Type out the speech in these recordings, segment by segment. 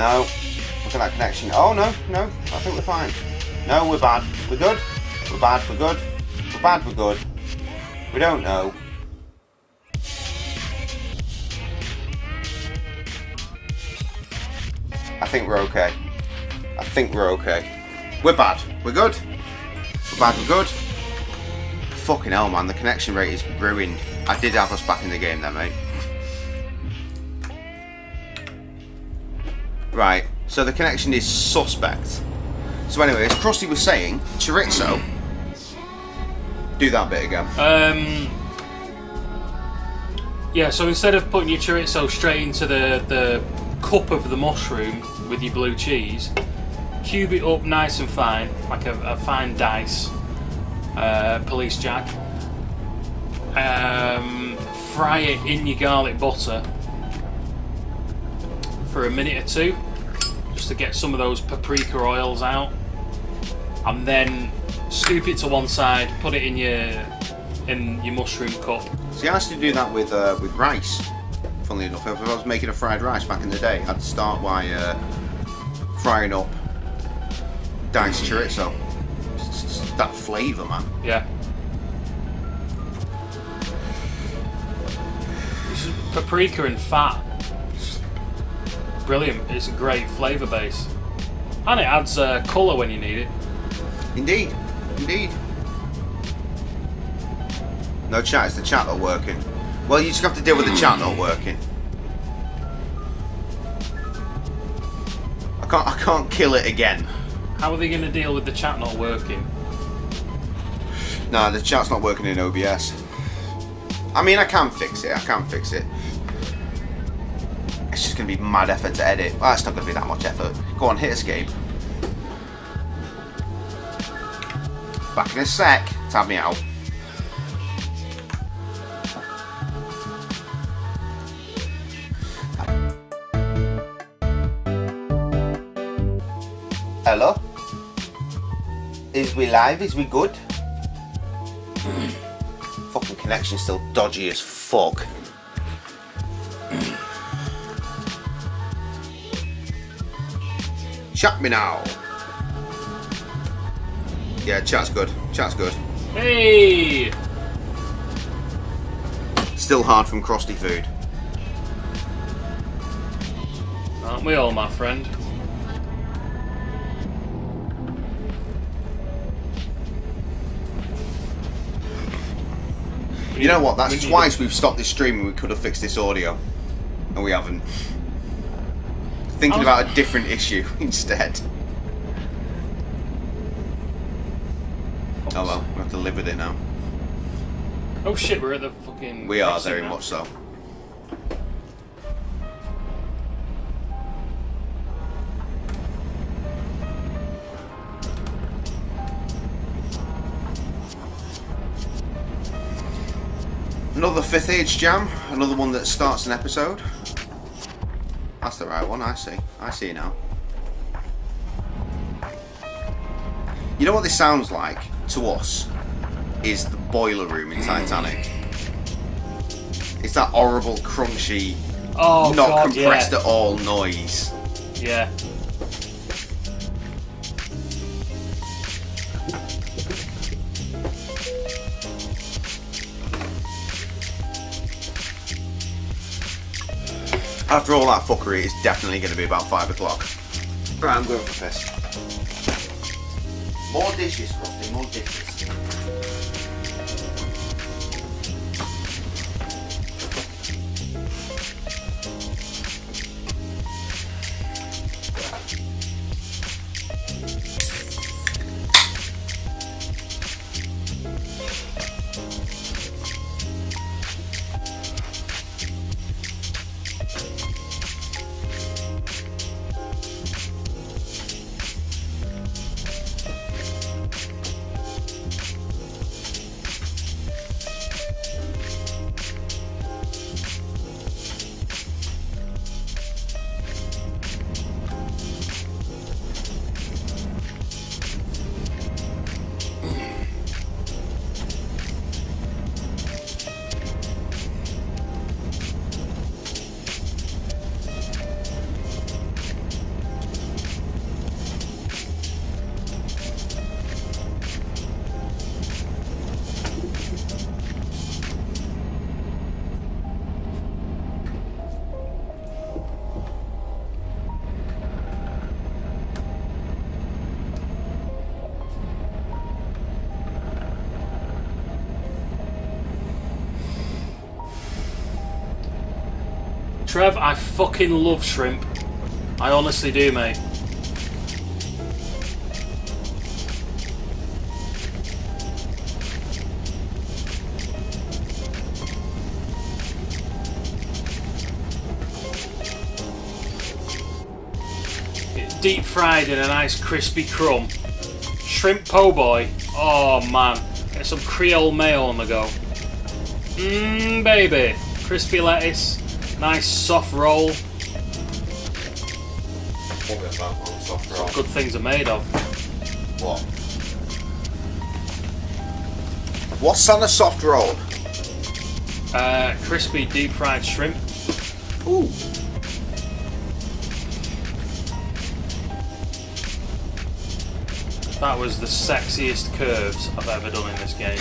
No. Look at that connection. Oh, no, no. I think we're fine. No, we're bad. We're good. We're bad. We're good. We're bad. We're good. We don't know. I think we're okay. I think we're okay. We're bad. We're good. We're bad. We're good. Fucking hell, man. The connection rate is ruined. I did have us back in the game there, mate. Right. So the connection is suspect. So anyway, as Krusty was saying, chorizo. Do that bit again. Yeah, so instead of putting your chorizo straight into the cup of the mushroom with your blue cheese, cube it up nice and fine, like a fine dice, police jack. Fry it in your garlic butter for a minute or two, just to get some of those paprika oils out, and then scoop it to one side, put it in your mushroom cup. See, I used to do that with rice. Funnily enough, if I was making a fried rice back in the day, I'd start by frying up diced chorizo. It's that flavour, man. Yeah. It's paprika and fat. It's brilliant. It's a great flavour base, and it adds colour when you need it. Indeed, indeed. No chat, it's the chat not working. Well, you just have to deal with the chat not working. I can't kill it again. How are they going to deal with the chat not working? No, the chat's not working in OBS. I mean, I can fix it. I can fix it. It's just going to be mad effort to edit. Well, it's not going to be that much effort. Go on, hit escape. Back in a sec. Tab me out. Hello? Is we live? Is we good? Fucking connection's still dodgy as fuck. Chat me now. Yeah, chat's good. Chat's good. Hey! Still hard from Krusty food. Aren't we all, my friend? You know what? That's twice we've stopped this stream and we could have fixed this audio, and we haven't. Thinking about a different issue instead. Oh well, we have to live with it now. Oh shit, we're at the fucking... We are, very much so. Another 5th age jam, another one that starts an episode. That's the right one, I see. I see now. You know what this sounds like to us? Is the boiler room in Titanic. It's that horrible, crunchy, not compressed at all noise. Yeah. After all that fuckery, it's definitely going to be about 5 o'clock. Right, I'm going for piss. More dishes, Krusty, more dishes. Trev, I fucking love shrimp. I honestly do, mate. Deep fried in a nice crispy crumb. Shrimp po' boy. Oh man. Get some Creole mayo on the go. Mmm, baby. Crispy lettuce. Nice soft roll. Soft roll. What good things are made of. What? What's on a soft roll? Crispy deep fried shrimp. Ooh. That was the sexiest curves I've ever done in this game.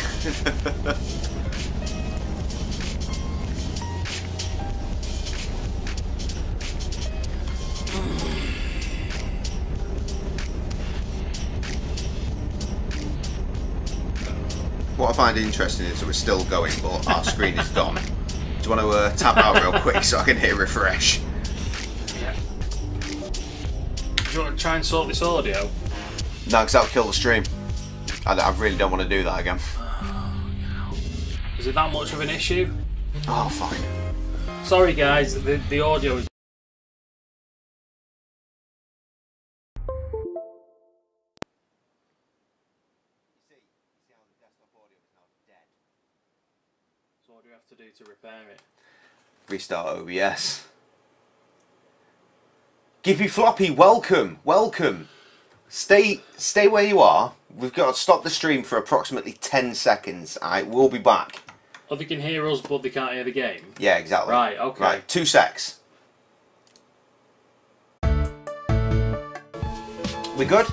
What I find interesting is that we're still going, but our screen is gone. Do you want to tap out real quick so I can hit refresh? Yeah. Do you want to try and sort this audio? No, because that'll kill the stream. I really don't want to do that again. Is it that much of an issue? Oh, fine. Sorry guys, the audio is... So what do you have to do to repair it? Restart OBS. Gippy Floppy, welcome, welcome. Stay where you are. We've got to stop the stream for approximately 10 seconds. Alright, we'll be back. Oh, they can hear us, but they can't hear the game? Yeah, exactly. Right, okay. Right, 2 secs. We good?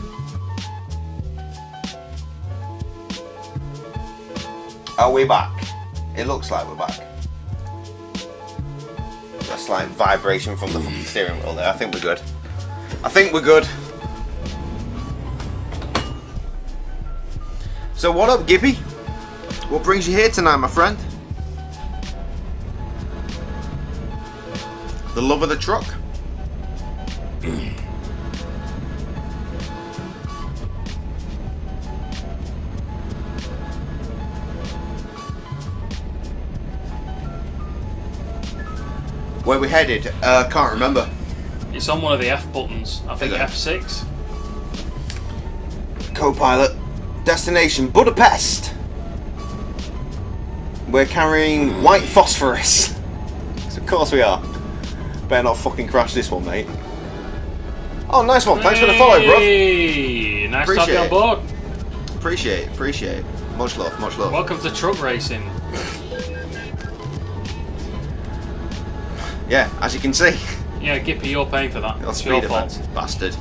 Are we back? It looks like we're back. A slight vibration from the fucking steering wheel there. I think we're good. I think we're good. So what up, Gippy? What brings you here tonight, my friend? The love of the truck? Where we headed? Can't remember. It's on one of the F buttons. I think F6. Co-pilot. Destination Budapest. We're carrying white phosphorus. Of course we are. Better not fucking crash this one, mate. Oh, nice one. Thanks for the follow, bro. Nice to have you on board. Appreciate it. Much love, much love. Welcome to truck racing. Yeah, as you can see. Yeah, Gippy, you're paying for that. It's your fault, fault. bastard.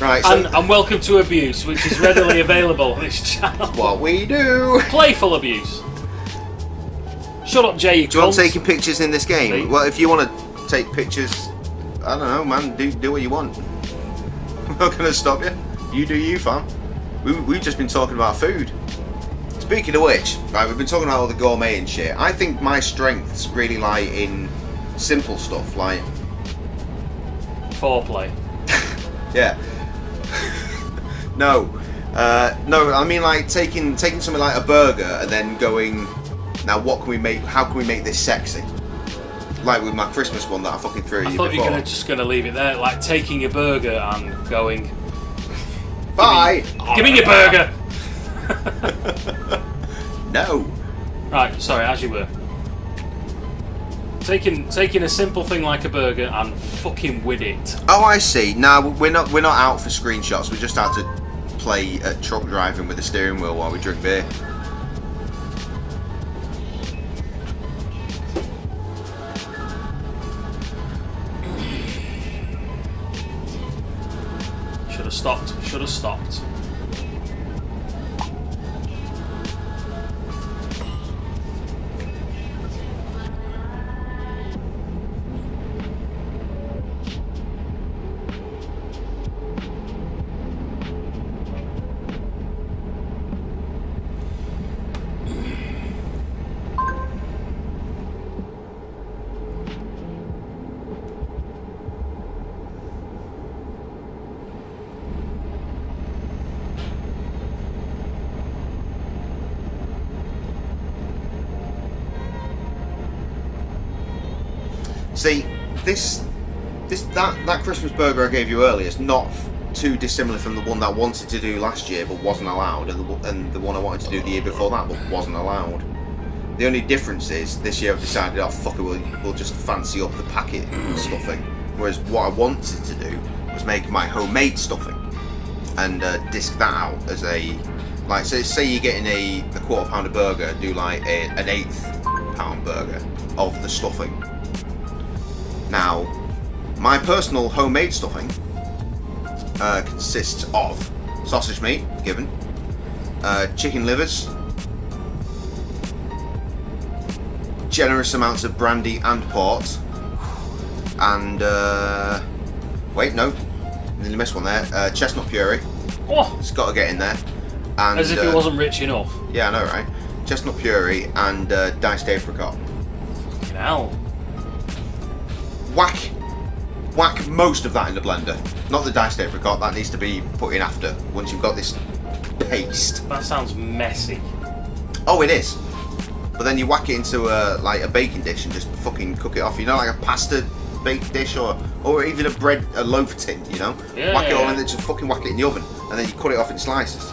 Right, so and welcome to abuse, which is readily available on this channel. What we do. Playful abuse. Shut up, Jay. Do you want taking pictures in this game? See? Well, if you want to take pictures, I don't know, man. Do what you want. I'm not gonna stop you. You do you, fam. We've just been talking about food. Speaking of which, right, we've been talking about all the gourmet and shit. I think my strengths really lie in simple stuff, like foreplay. Yeah. No. No, I mean like taking something like a burger and then going, now what can we make, how can we make this sexy? Like with my Christmas one that I fucking threw at you before. I thought you were just going to leave it there, like taking a burger and going, bye! Give me your burger! No. Right, sorry, as you were. Taking a simple thing like a burger and fucking with it. Oh, I see. No, we're not out for screenshots. We're just out to play at truck driving with the steering wheel while we drink beer. Should have stopped. Should have stopped. See, that Christmas burger I gave you earlier is not too dissimilar from the one that I wanted to do last year but wasn't allowed, and the one I wanted to do the year before that but wasn't allowed. The only difference is this year I've decided, oh fuck it, we'll just fancy up the packet stuffing. Whereas what I wanted to do was make my homemade stuffing and disc that out as a, like, say you're getting a £1/4 pound of burger, do like an £1/8 pound burger of the stuffing. Now, my personal homemade stuffing consists of sausage meat, given, chicken livers, generous amounts of brandy and port, and wait, no, nearly missed one there. Chestnut puree. Oh, it's got to get in there. And, as if it wasn't rich enough. Yeah, I know, right? Chestnut puree and diced apricot. Fucking hell. Whack most of that in the blender. Not the diced apricot. That needs to be put in after. Once you've got this paste. That sounds messy. Oh, it is. But then you whack it into like a baking dish and just fucking cook it off. You know, like a pasta baked dish or even a loaf tin. You know, yeah, whack it all yeah. and then just fucking whack it in the oven, and then you cut it off in slices.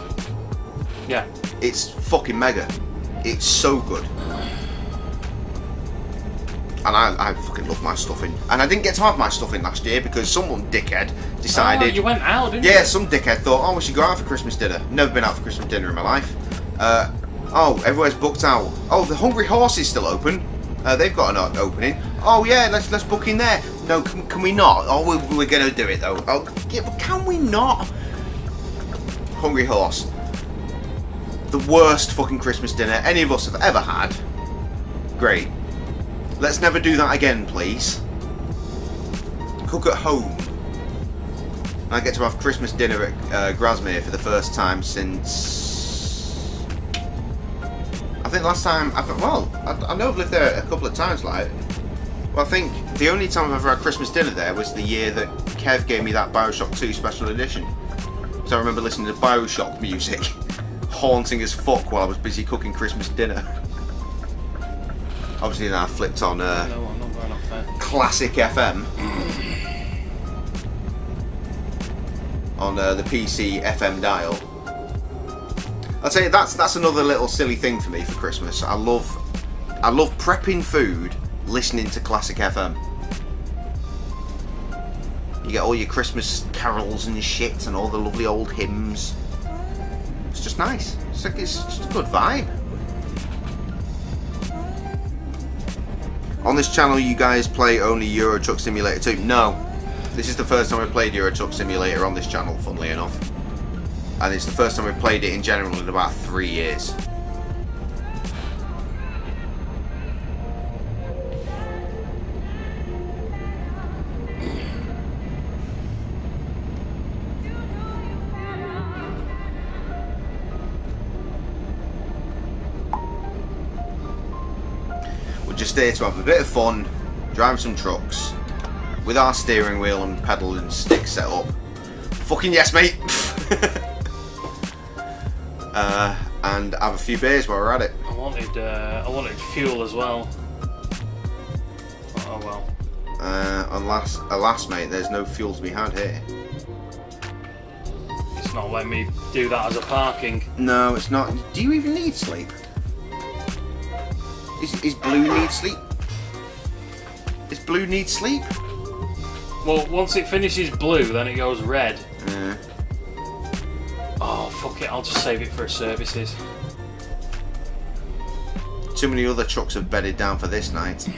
Yeah. It's fucking mega. It's so good. And I fucking love my stuffing. And I didn't get to have my stuffing last year because someone dickhead decided. Oh, you went out, didn't you? Yeah, some dickhead thought, oh, we should go out for Christmas dinner. Never been out for Christmas dinner in my life. Oh, everywhere's booked out. Oh, the Hungry Horse is still open. They've got an opening. Oh yeah, let's book in there. No, can we not? Oh, we're gonna do it though. Oh, yeah, but can we not? Hungry Horse. The worst fucking Christmas dinner any of us have ever had. Great. Let's never do that again, please. Cook at home. I get to have Christmas dinner at Grasmere for the first time since... I think last time... I know I've lived there a couple of times, like... Well, I think the only time I've ever had Christmas dinner there was the year that Kev gave me that Bioshock 2 special edition. So I remember listening to Bioshock music haunting as fuck while I was busy cooking Christmas dinner. Obviously then I flipped on no, I'm not going off there. Classic FM on the PC FM dial. I'd say that's another little silly thing for me for Christmas. I love prepping food, listening to Classic FM. You get all your Christmas carols and shit and all the lovely old hymns. It's just nice. It's just a good vibe. On this channel you guys play only Euro Truck Simulator 2? No. This is the first time I've played Euro Truck Simulator on this channel, funnily enough. And it's the first time I've played it in general in about 3 years. Just here to have a bit of fun, drive some trucks with our steering wheel and pedal and stick set up. Fucking yes, mate. And have a few beers while we're at it. I wanted fuel as well. Oh well. Alas, mate, there's no fuel to be had here. It's not letting me do that as a parking. No, it's not. Do you even need sleep? Is Blue need sleep? Is Blue need sleep? Well, once it finishes blue, then it goes red. Yeah. Oh, fuck it, I'll just save it for services. Too many other trucks have bedded down for this night.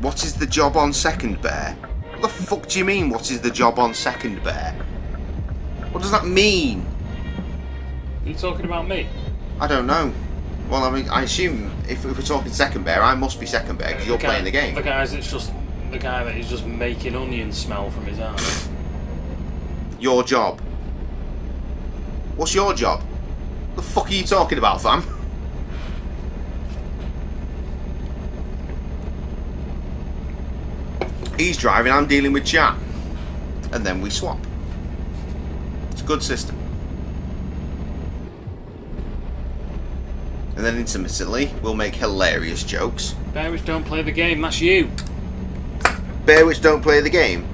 What is the job on second, Bear? What the fuck do you mean, what is the job on second, Bear? What does that mean? Are you talking about me? I don't know. Well, I mean, I assume if we're talking second bear, I must be second bear because you're playing the game. The guy that is just making onion smell from his ass. Your job. What's your job? The fuck are you talking about, fam? He's driving, I'm dealing with chat. And then we swap. It's a good system. And then intermittently, we'll make hilarious jokes. Bear which don't play the game, that's you. Bear which don't play the game.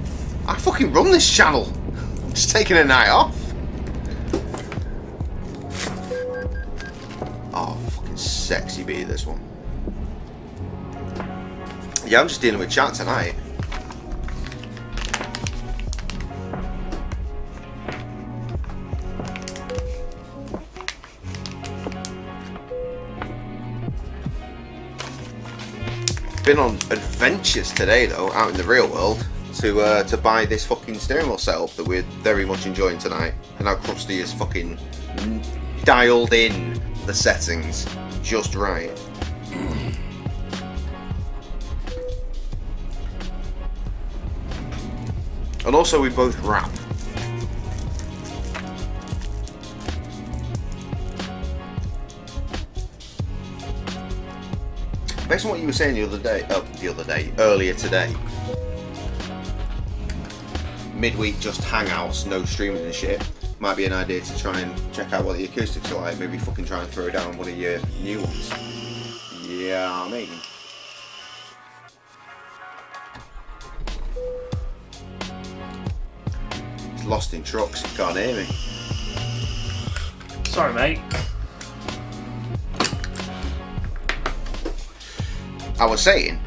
I fucking run this channel. I'm just taking a night off. Oh, fucking sexy bee, this one. Yeah, I'm just dealing with chat tonight. Been on adventures today though, out in the real world, to buy this fucking steering wheel setup that we're very much enjoying tonight. And how Krusty has fucking dialed in the settings just right. And also we both rap. Based on what you were saying earlier today, midweek just hangouts, no streaming and shit, might be an idea to try and check out what the acoustics are like, maybe fucking try and throw down one of your new ones. Yeah, I mean. It's lost in trucks, you can't hear me. Sorry, mate. I was saying,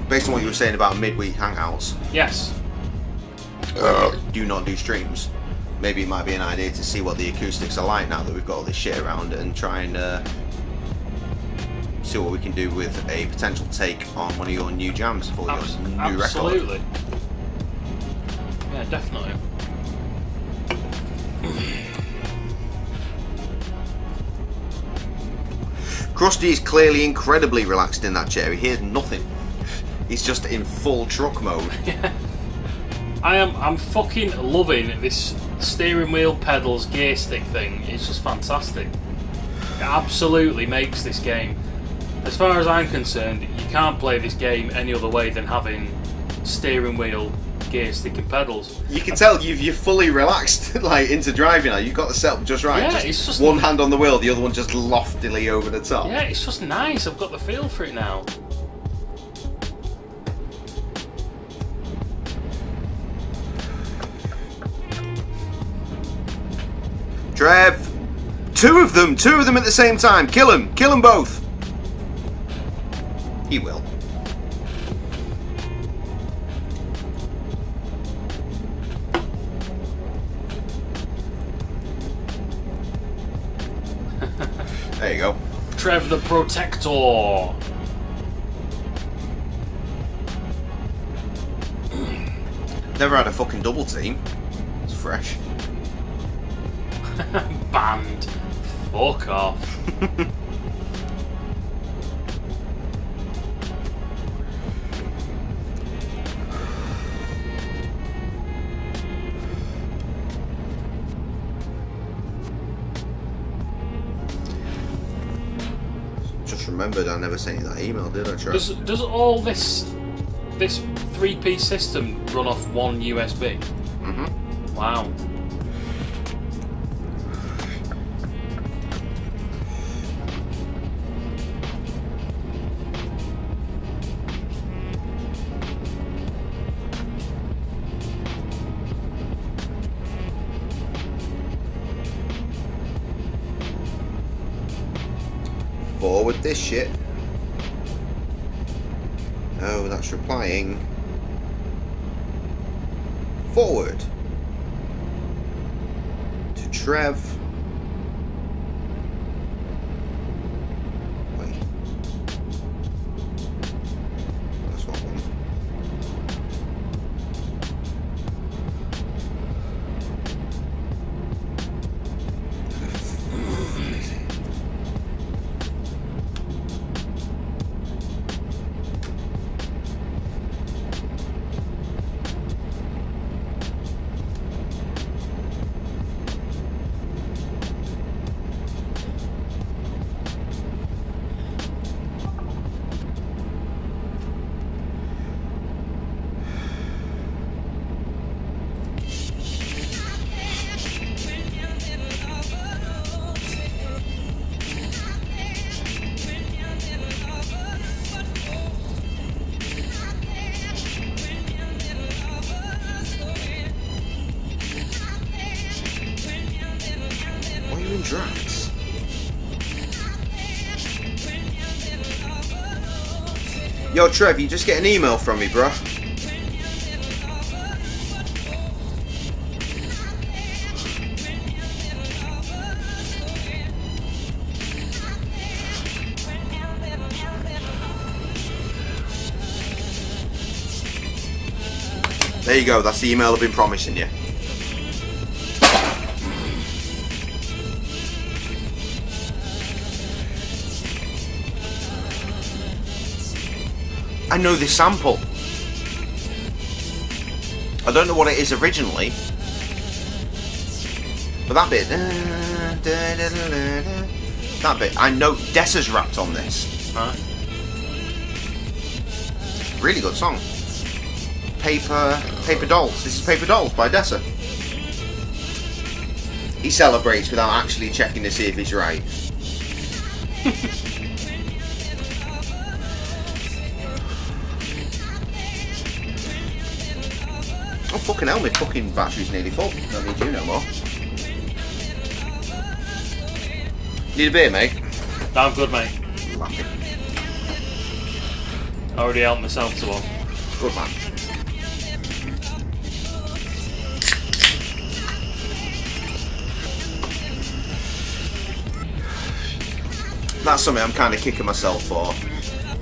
based on what you were saying about midweek hangouts, yes, do not do streams. Maybe it might be an idea to see what the acoustics are like now that we've got all this shit around, and try and see what we can do with a potential take on one of your new jams for your new record. Absolutely. Yeah, definitely. Krusty is clearly incredibly relaxed in that chair. He hears nothing. He's just in full truck mode. Yeah. I'm fucking loving this steering wheel, pedals, gear stick thing. It's just fantastic. It absolutely makes this game. As far as I'm concerned, you can't play this game any other way than having steering wheel, gear stick and pedals. You can tell you're fully relaxed like into driving now. You've got the setup just right. Yeah, it's just one hand on the wheel, the other one just loftily over the top. Yeah, it's just nice. I've got the feel for it now. Trev! Two of them at the same time. Kill them both. He will. There you go. Trev the Protector. Never had a fucking double team. It's fresh. Banned. Fuck off. Just remembered I never sent you that email, did I, Trev? Does all this three-piece system run off one USB? Mm-hmm. Wow. Forward this shit. Oh, that's replying. Forward. To Trev. Wait. That's not one. Yo, Trev, you just get an email from me, bro. There you go, that's the email I've been promising you. I know this sample. I don't know what it is originally, but that bit, that bit, I know Dessa's rapped on this. Right. Really good song. Paper Dolls. This is Paper Dolls by Dessa. He celebrates without actually checking to see if he's right. Oh fucking hell, my fucking battery's nearly full. Don't need you no more. Need a beer, mate? No, I'm good, mate. Laughing. I already helped myself to one. Good man. That's something I'm kind of kicking myself for,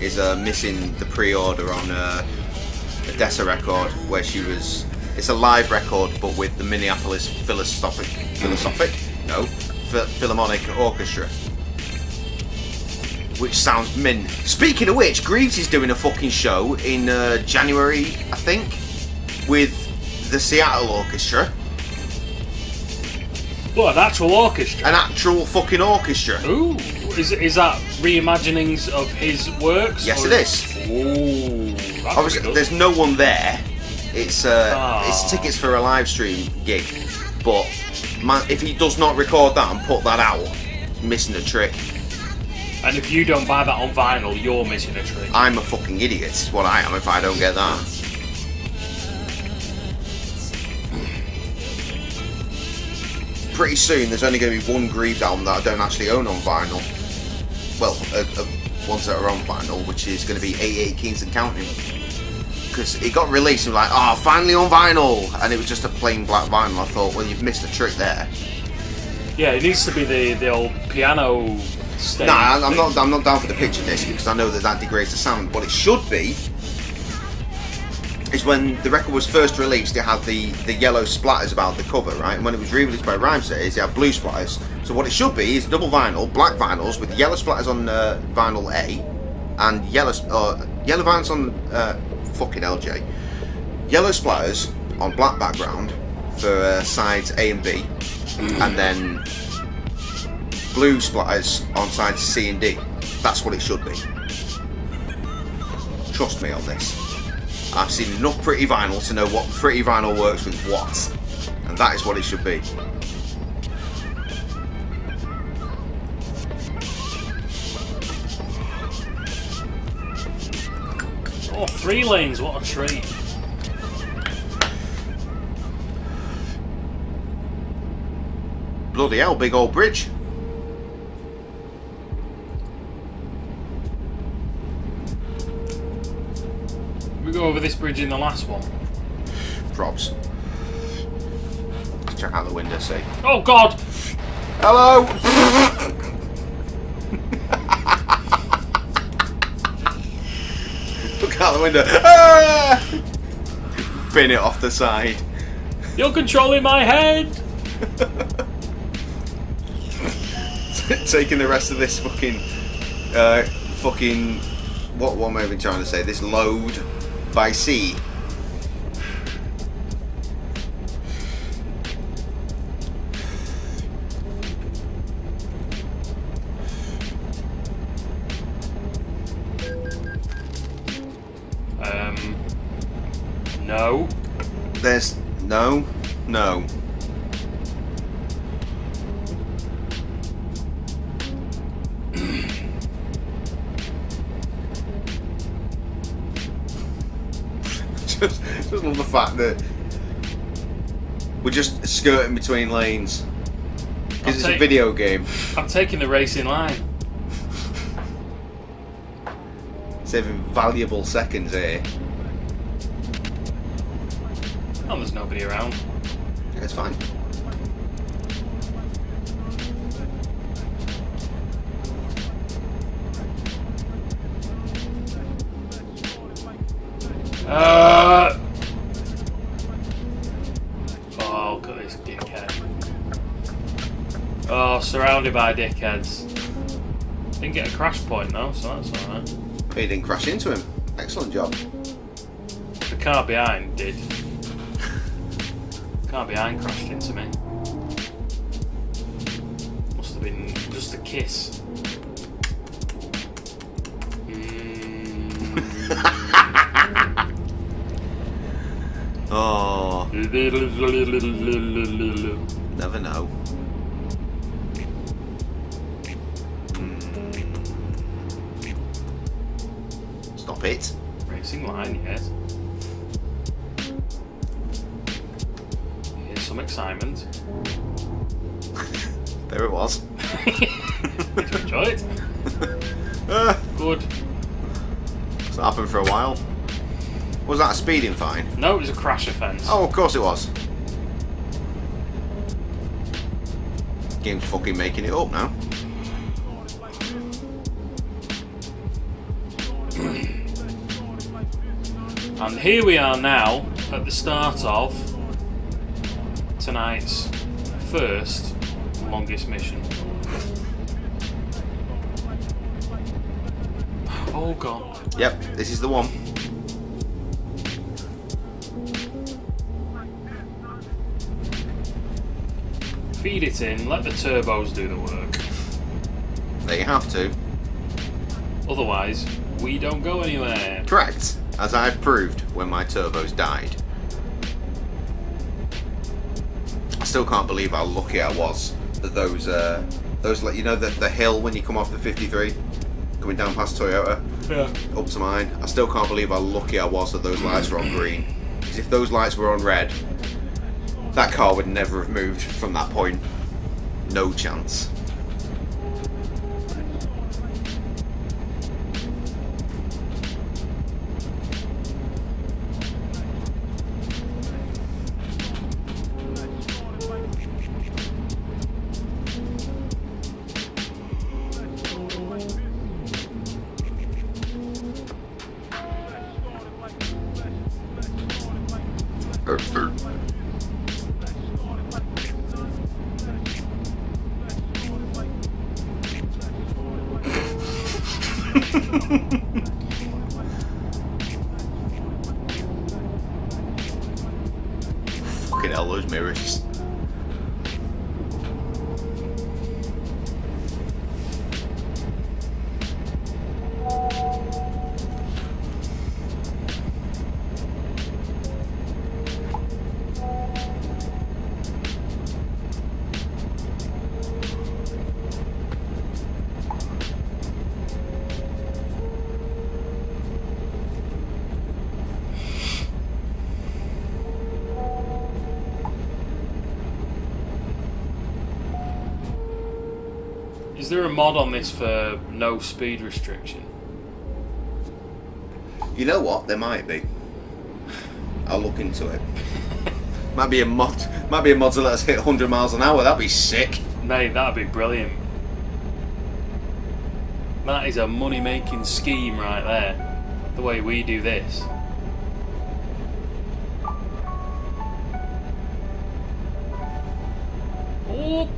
is missing the pre-order on a Dessa record where she was. It's a live record, but with the Minneapolis Philharmonic Orchestra, which sounds min. Speaking of which, Greaves is doing a fucking show in January, I think, with the Seattle Orchestra. What, an actual orchestra? An actual fucking orchestra. Ooh, is that reimaginings of his works? Yes, it is. Ooh, obviously, there's no one there. It's tickets for a live stream gig, but man, if he does not record that and put that out, he's missing a trick. And if you don't buy that on vinyl, you're missing a trick. I'm a fucking idiot, is what I am if I don't get that. Pretty soon there's only going to be one Greaves album that I don't actually own on vinyl. Well, ones that are on vinyl, which is going to be 88 Kings and Counting. Because it got released and like, oh, finally on vinyl! And it was just a plain black vinyl. I thought, well, you've missed a trick there. Yeah, it needs to be the old piano stage. Nah, I'm not down for the picture disc because I know that degrades the sound. What it should be is when the record was first released, it had the yellow splatters about the cover, right? And when it was re-released by Rhymesetters, it had blue splatters. So what it should be is double vinyl, black vinyls with yellow splatters on vinyl A, and yellow vinyls on fucking LJ. Yellow splatters on black background for sides A and B, and then blue splatters on sides C and D. That's what it should be. Trust me on this. I've seen enough pretty vinyl to know what pretty vinyl works with what, and that is what it should be. Oh, 3 lanes, what a treat. Bloody hell, big old bridge. We go over this bridge in the last one. Props. Let's check out the window, see. Oh god! Hello! Look out the window. Ah! Bin it off the side. You're controlling my head! Taking the rest of this fucking what am I even trying to say? This load by sea. No. There's no. Just love the fact that we're just skirting between lanes because it's a video game. I'm taking the racing line. Saving valuable seconds here. Oh, there's nobody around. Yeah, it's fine. Oh, look at this dickhead. Oh, surrounded by dickheads. Didn't get a crash point though, so that's alright. He didn't crash into him. Excellent job. The car behind did. The car behind crashed into me. Must have been just a kiss. Oh. Never know. Stop it. Racing line, yes. Here's some excitement. There it was. Did you enjoy it? Good. It's not happened for a while. Was that a speeding fine? No, it was a crash offence. Oh, of course it was. Game's fucking making it up now. And here we are now at the start of tonight's first longest mission. Oh god. Yep, this is the one. Feed it in, let the turbos do the work. They have to. Otherwise, we don't go anywhere. Correct, as I've proved when my turbos died. I still can't believe how lucky I was that those like, you know, the hill when you come off the 53, coming down past Toyota, yeah, up to mine. I still can't believe how lucky I was that those lights were on green. Because if those lights were on red, that car would never have moved from that point. No chance. Fucking hell, those mirrors. Is there a mod on this for no speed restriction? You know what? There might be. I'll look into it. Might be a mod to let us hit 100 miles an hour. That'd be sick. Mate, that'd be brilliant. That is a money-making scheme right there. The way we do this. Oh.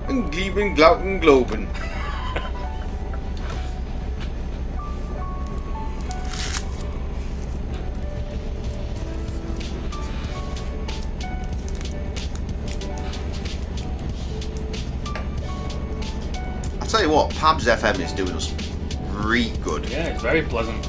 And Glieben, Glauten, Globen. I'll tell you what, Pabs FM is doing us really good. Yeah, it's very pleasant.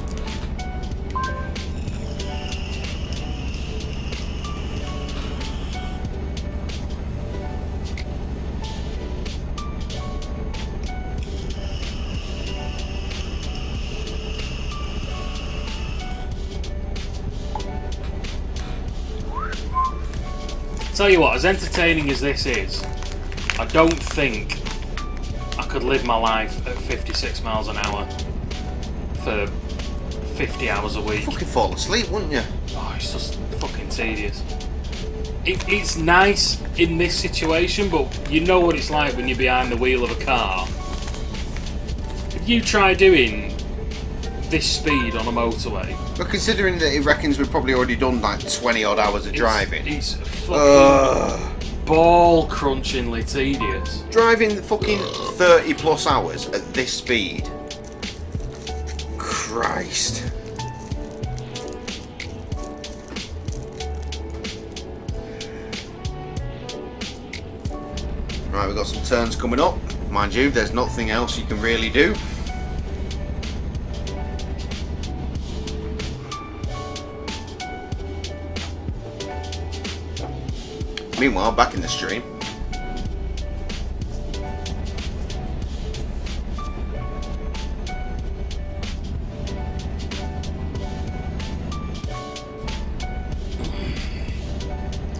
Tell you what, as entertaining as this is, I don't think I could live my life at 56 miles an hour for 50 hours a week. Fucking fall asleep, wouldn't you? Oh, it's just fucking tedious. It's nice in this situation, but you know what it's like when you're behind the wheel of a car. If you try doing this speed on a motorway... But considering that he reckons we've probably already done like 20 odd hours of driving. It's fucking ball-crunchingly tedious. Driving the fucking 30 plus hours at this speed. Christ. Right, we've got some turns coming up. Mind you, there's nothing else you can really do. Meanwhile, back in the stream.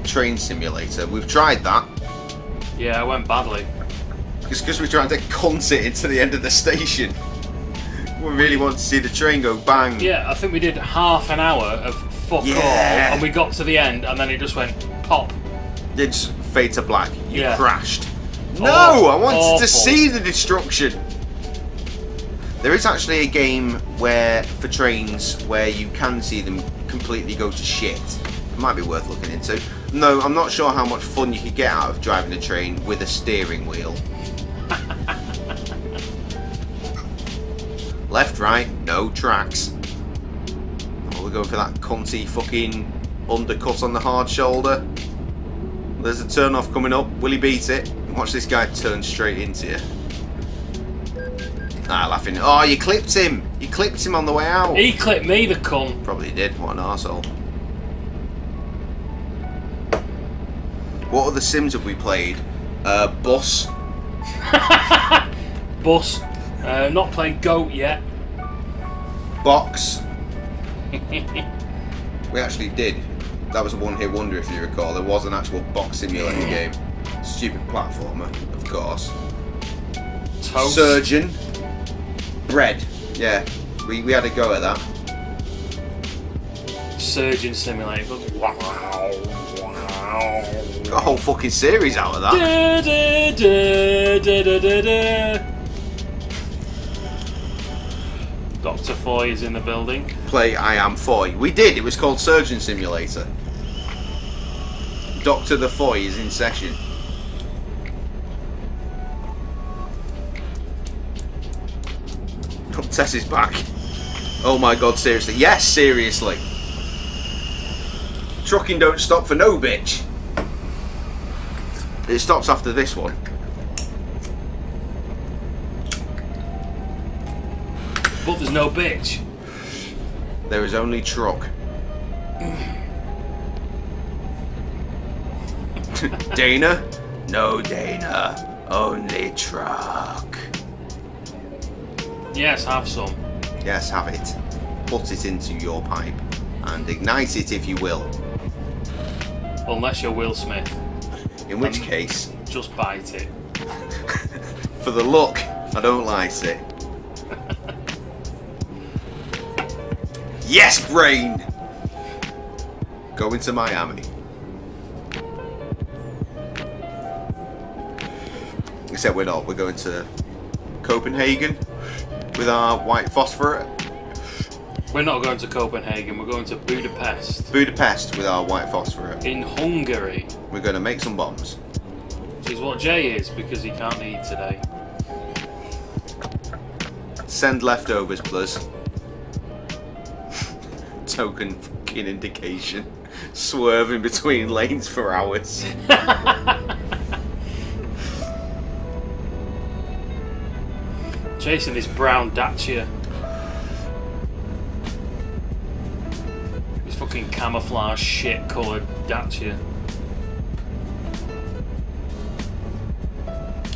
Train simulator. We've tried that. Yeah, it went badly. It's because we're trying to cunt it into the end of the station. We really want to see the train go bang. Yeah, I think we did half an hour of fuck all, and we got to the end, and then it just went pop. It just fade to black. You crashed. No, I wanted to see the destruction. There is actually a game where, for trains, where you can see them completely go to shit. It might be worth looking into. No, I'm not sure how much fun you could get out of driving a train with a steering wheel. Left, right, no tracks. Oh, we're going for that cunty fucking undercut on the hard shoulder. There's a turn off coming up. Will he beat it? Watch this guy turn straight into you. Ah, laughing. Oh, you clipped him. You clipped him on the way out. He clipped me, the cunt. Probably did. What an arsehole. What other Sims have we played? Bus. Bus. Not playing Goat yet. Box. We actually did. That was a one-hit wonder, if you recall. There was an actual box simulator game. Stupid platformer, of course. Toast. Surgeon. Bread. Yeah, we had a go at that. Surgeon Simulator. Wow. Got a whole fucking series out of that. Dr. Foy is in the building. Play I Am Foy. We did. It was called Surgeon Simulator. Dr. the Foy is in session. Tess is back. Oh my god, seriously. Yes, seriously. Trucking don't stop for no bitch. It stops after this one. But there's no bitch. There is only truck. Dana? No Dana. Only truck. Yes, have some. Yes, have it. Put it into your pipe. And ignite it if you will. Unless you're Will Smith. In which case... just bite it. For the look, I don't like it. Yes, brain! Going to Miami. Except we're not. We're going to Copenhagen with our white phosphorate. We're not going to Copenhagen. We're going to Budapest. Budapest with our white phosphorate. In Hungary. We're going to make some bombs. Which is what Jay is, because he can't eat today. Send leftovers, please. Token fucking indication. Swerving between lanes for hours. Chasing this brown Dacia. This fucking camouflage shit coloured Dacia.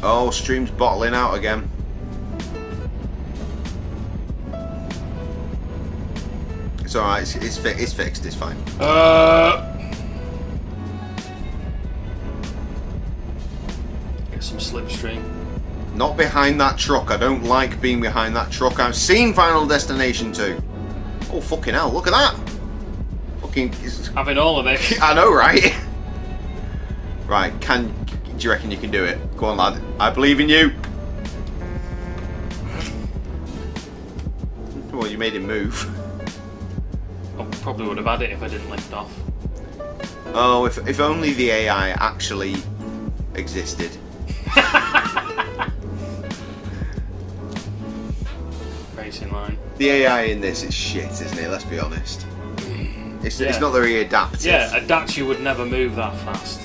Oh, stream's bottling out again. It's alright, it's fixed, it's fine. Get some slipstream. Not behind that truck. I don't like being behind that truck. I've seen Final Destination 2. Oh, fucking hell, look at that! Fucking... Having all of it. I know, right? Right, do you reckon you can do it? Go on, lad. I believe in you! Well, you made him move. I probably would have had it if I didn't lift off. Oh, if only the AI actually existed. Racing line. The AI in this is shit, isn't it? Let's be honest. It's not very adaptive. Yeah, a Dacia would never move that fast.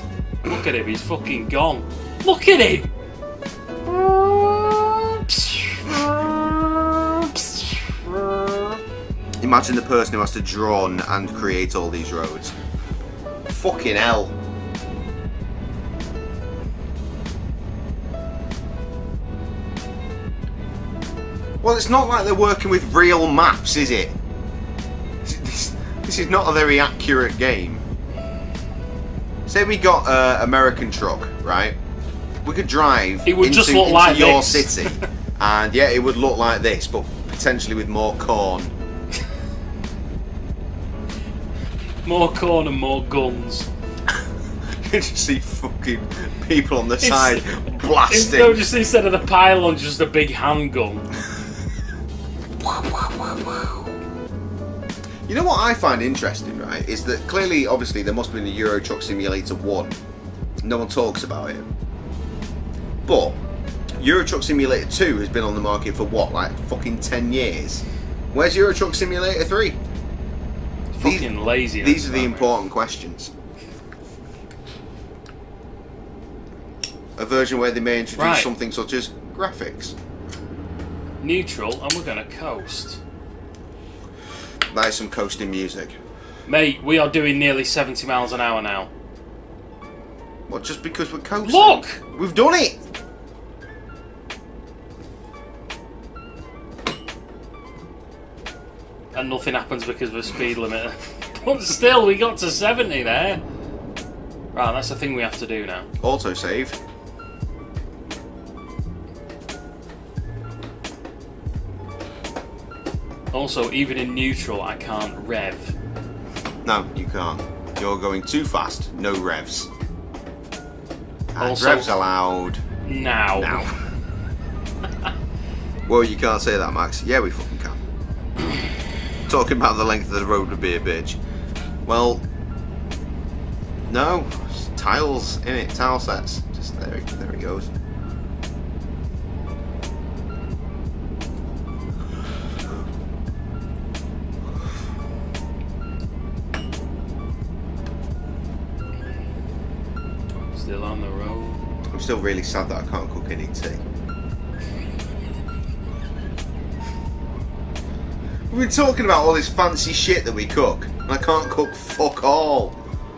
Look at him, he's fucking gone. Look at him! Imagine the person who has to draw and create all these roads. Fucking hell. Well, it's not like they're working with real maps, is it? This is not a very accurate game. Say we got an American truck, right? We could drive into your city, and yeah, it would look like this, but potentially with more corn. More corn and more guns. You just see fucking people on the side blasting. No, just instead of the pylon, just a big handgun. You know what I find interesting, right, is that clearly, obviously, there must have been a Euro Truck Simulator 1. No one talks about it. But Euro Truck Simulator 2 has been on the market for what, like fucking 10 years? Where's Euro Truck Simulator 3? Fucking lazy. These are the important questions. A version where they may introduce something such as graphics. Neutral, and we're going to coast. That is some coasting music. Mate, we are doing nearly 70 miles an hour now. What, just because we're coasting? Look! We've done it! And nothing happens because of a speed limit. But still, we got to 70 there. Right, that's the thing we have to do now. Autosave. Also, even in neutral, I can't rev. No, you can't. You're going too fast. No revs. And Also, revs allowed. Now. Well, you can't say that, Max. Yeah, we fucking can. Talking about the length of the road would be a bitch. Well, no. It's tiles in it. Tile sets. Just there it goes. Still on the road. I'm still really sad that I can't cook any tea. We've been talking about all this fancy shit that we cook, and I can't cook fuck all.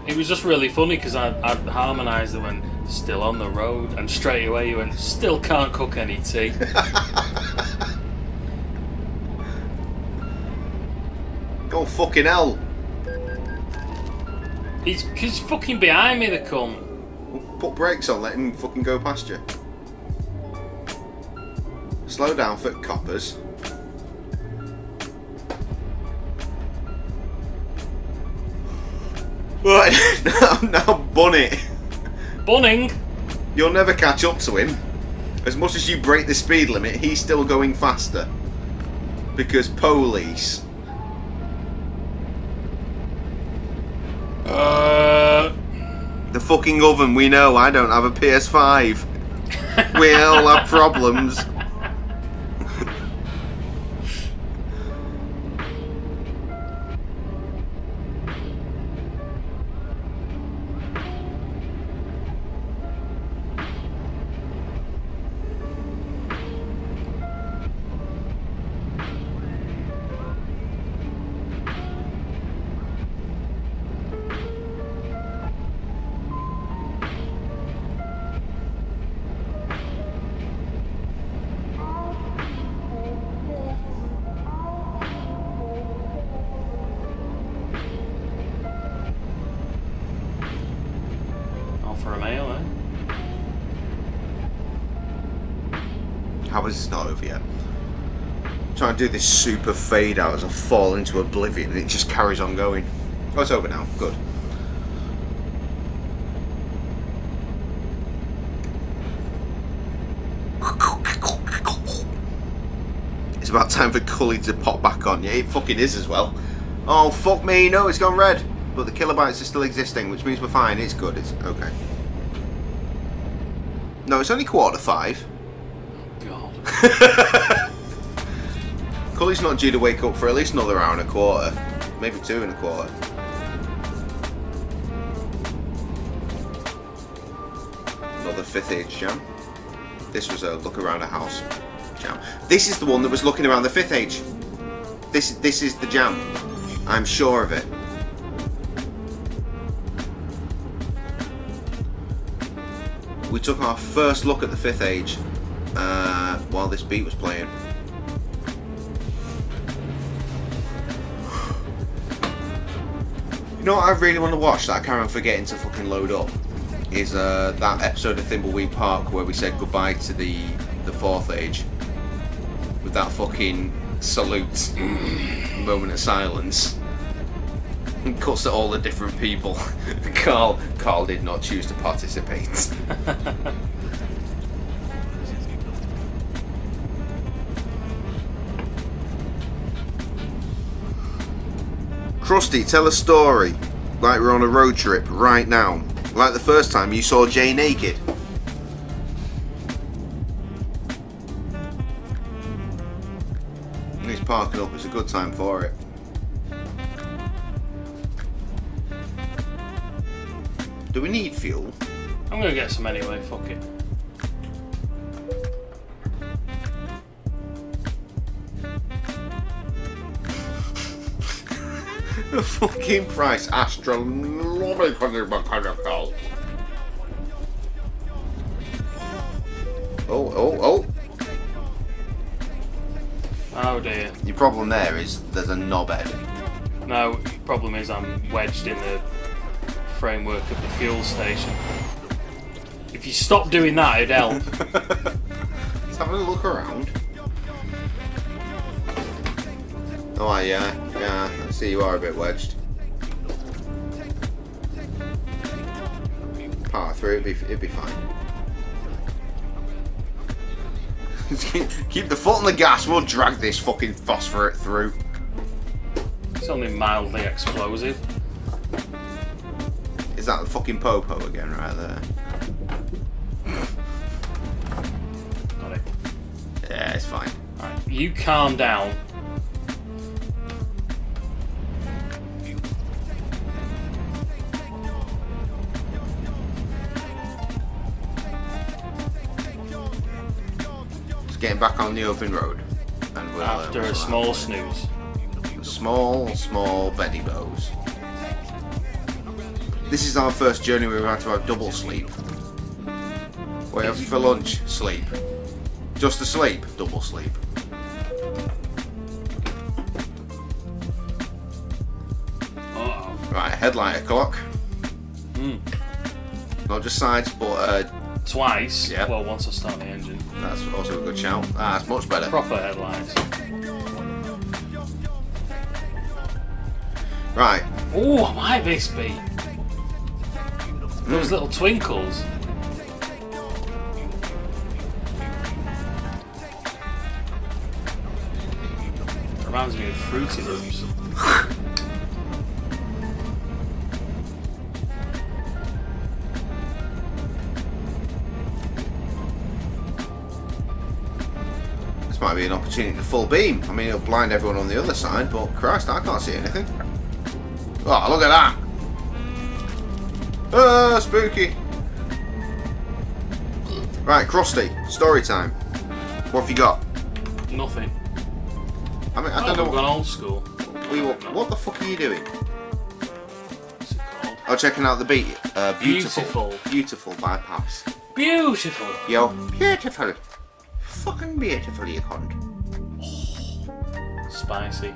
It was just really funny because I harmonised it when still on the road, and straight away you went, still can't cook any tea. Go fucking hell. He's fucking behind me, the cunt. Put brakes on, let him fucking go past you. Slow down for coppers. Right, now bun it. Bunning? You'll never catch up to him. As much as you break the speed limit, he's still going faster. Because police. The fucking oven, we know. I don't have a PS5. We all have problems. For a mail, eh? How is this not over yet? Trying to do this super fade out as I fall into oblivion and it just carries on going. Oh, it's over now. Good. It's about time for Cully to pop back on. Yeah, it fucking is as well. Oh, fuck me. No, it's gone red. But the kilobytes are still existing, which means we're fine. It's good. It's okay. No, it's only 5:15. God. Cully's not due to wake up for at least another hour and a quarter. Maybe 2 1/4. Another 5th age jam. This was a look around a house jam. This is the one that was looking around the 5th age. This is the jam. I'm sure of it. We took our first look at the 5th age while this beat was playing. You know what I really want to watch that I can't remember forgetting to fucking load up? Is that episode of Thimbleweed Park where we said goodbye to the 4th age. With that fucking salute moment of silence. And cuts at all the different people. Carl did not choose to participate. Krusty, tell a story like we're on a road trip right now. Like the first time you saw Jay naked. He's parking up, it's a good time for it. Do we need fuel? I'm gonna get some anyway, fuck it. The fucking price, astronomical. Oh. Oh dear. Your problem there is there's a knobhead. No, problem is I'm wedged in the framework of the fuel station. If you stop doing that, it'd help. Let's have a look around. Oh yeah, I see you are a bit wedged. Power through, it'd be fine. Keep the foot on the gas, we'll drag this fucking phosphorate through. It's only mildly explosive. Is that the fucking popo again right there? Got it. Yeah, it's fine. Right, you calm down. Just getting back on the open road. And we'll, After a small snooze. Small Betty Bows. This is our first journey where we've had to have double sleep. We have for lunch, sleep. Just to sleep, double sleep. Uh-oh. Right, headlight clock. Not just sides, but twice. Yeah. Well, once I start the engine. That's also a good shout. That's much better. Proper headlights. Right. Oh, what might this be? Those little twinkles. Reminds me of Fruity Loops. This might be an opportunity to full beam. I mean, it'll blind everyone on the other side, but Christ, I can't see anything. Oh, look at that! Ah, spooky! Right, Krusty, story time. What have you got? Nothing. I mean, I don't know. I've gone old school. What the fuck are you doing? What's it called? Oh, checking out the beat. Beautiful. Beautiful by Paps. Beautiful. Yo, beautiful. Fucking beautiful, you cunt. Spicy.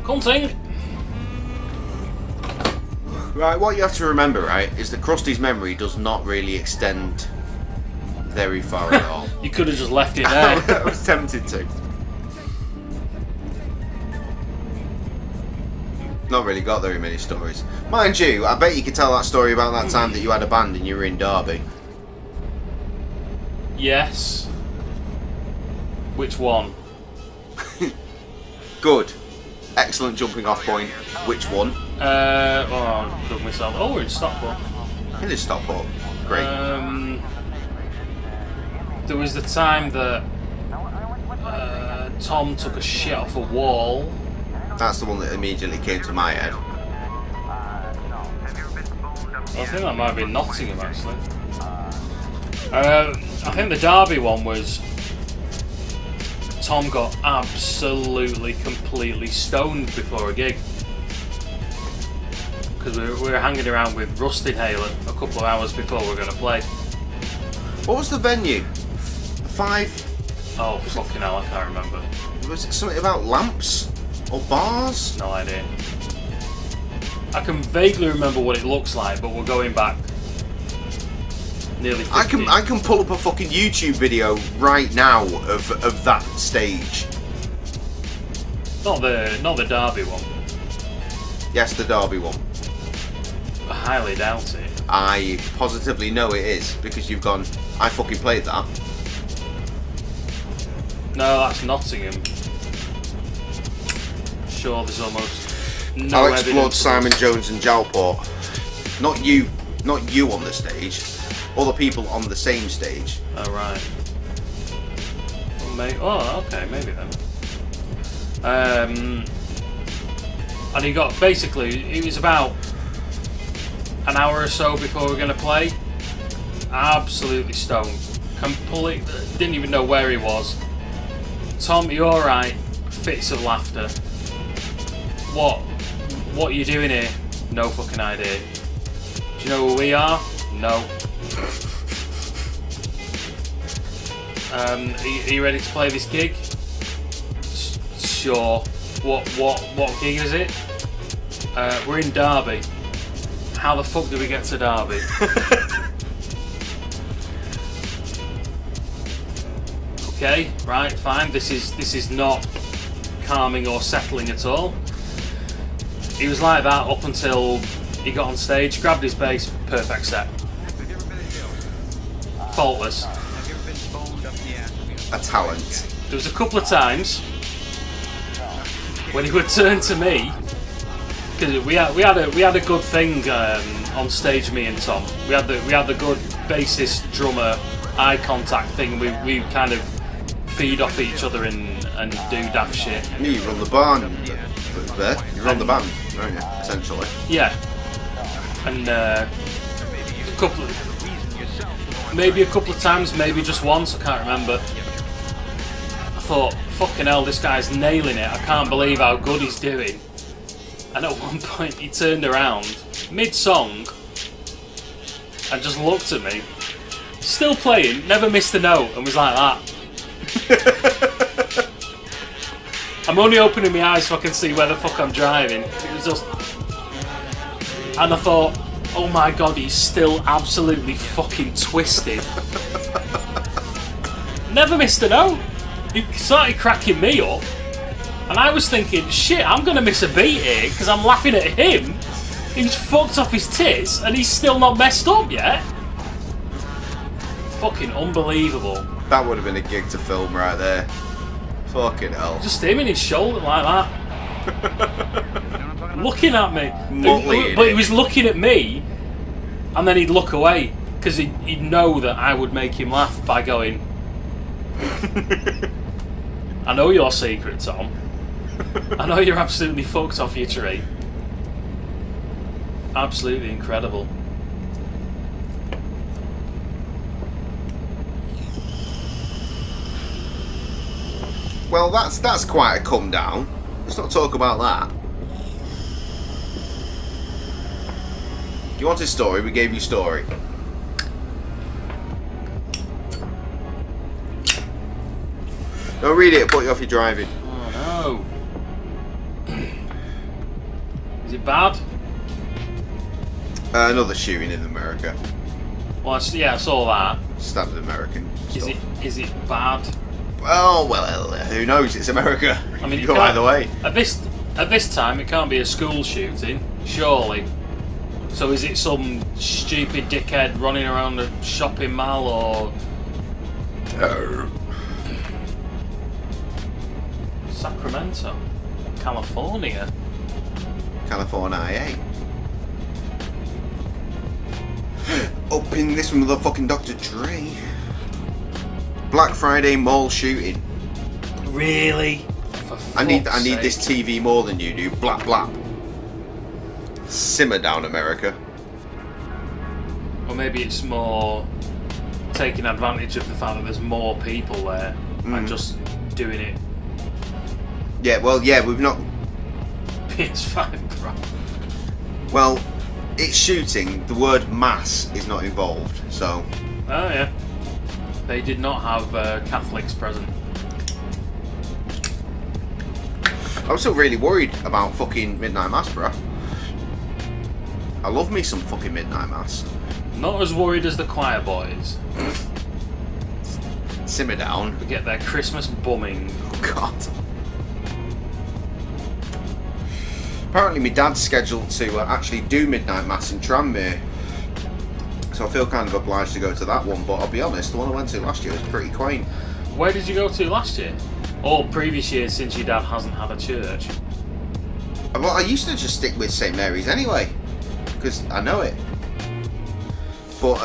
Cunting. Right, what you have to remember, right, is that Krusty's memory does not really extend very far at all. You could have just left it there. I was tempted to. Not really got very many stories. Mind you, I bet you could tell that story about that time that you had a band and you were in Derby. Yes. Which one? Good. Excellent jumping off point. Which one? Oh, I dug myself. Oh, we're in Stockport. It is Stockport. Great. There was the time that Tom took a shit off a wall. That's the one that immediately came to my head. I think that might have been Nottingham, actually. I think the Derby one was Tom got absolutely, completely stoned before a gig. Because we were hanging around with Rust Inhaler a couple of hours before we were going to play. What was the venue? 5? Oh, fucking hell, I can't remember. Was it something about lamps? Or bars? No idea. I can vaguely remember what it looks like, but we're going back nearly 50. I can pull up a fucking YouTube video right now of that stage. Not the Derby one. Yes, the Derby one. I highly doubt it. I positively know it is, because you've gone, I fucking played that. No, that's Nottingham. Sure, there's almost no I'll explore Simon Jones and Jalport. Not you on the stage. Other people on the same stage. Oh, right. Oh, okay, maybe then. And he got, basically, it was about an hour or so before we were going to play. Absolutely stoned. Completely, didn't even know where he was. Tom, you alright? Fits of laughter. What are you doing here? No fucking idea. Do you know who we are? No. Are you ready to play this gig? Sure. What gig is it? We're in Derby. How the fuck do we get to Derby? Okay, right, fine. This is not calming or settling at all. He was like that up until he got on stage, grabbed his bass, perfect set. Faultless. A talent. There was a couple of times when he would turn to me, because we had a good thing on stage, me and Tom. We had the good bassist drummer eye contact thing. We kind of feed off each other and do daft shit. You run the barn there. You run the band, don't you? Essentially. Yeah. And maybe a couple of times, maybe just once, I can't remember. I thought, fucking hell, this guy's nailing it. I can't believe how good he's doing. And at one point he turned around, mid-song, and just looked at me. Still playing, never missed a note, and was like that. I'm only opening my eyes so I can see where the fuck I'm driving. It was just... And I thought, oh my god, he's still absolutely fucking twisted. Never missed a note. He started cracking me up. And I was thinking, shit, I'm going to miss a beat here because I'm laughing at him. He's fucked off his tits and he's still not messed up yet. Fucking unbelievable. That would have been a gig to film right there. Fucking hell. Just him in his shoulder like that. Looking at me. But he was looking at me and then he'd look away because he'd know that I would make him laugh by going, I know your secret, Tom. I know you're absolutely fucked off your tree. Absolutely incredible. Well, that's quite a come down. Let's not talk about that. You wanted story, we gave you story. Don't read it, it'll put you off your driving. Oh no. Is it bad? Another shooting in America. Well, yeah, I saw that. Standard American stuff. Is it bad? Well, who knows? It's America. I mean, you go either way. At this time, it can't be a school shooting, surely. So is it some stupid dickhead running around a shopping mall or? Sacramento, California. California. Up in this motherfucking Dr. Dre. Black Friday mall shooting. Really? I need this TV more than you do. Blap blap. Simmer down, America. Or maybe it's more taking advantage of the fact that there's more people there and just doing it. Yeah, well, yeah, we've not. PS5 Pro. Well, it's shooting. The word mass is not involved, so. Oh yeah. They did not have Catholics present. I'm still really worried about fucking Midnight Mass, bro. I love me some fucking Midnight Mass. Not as worried as the choir boys. Simmer down. We get their Christmas bumming. Oh god. Apparently my dad's scheduled to actually do Midnight Mass in Tranmere. So I feel kind of obliged to go to that one, but I'll be honest, the one I went to last year was pretty quaint. Where did you go to last year? Or previous years, since your dad hasn't had a church? Well, I used to just stick with St Mary's anyway, because I know it. But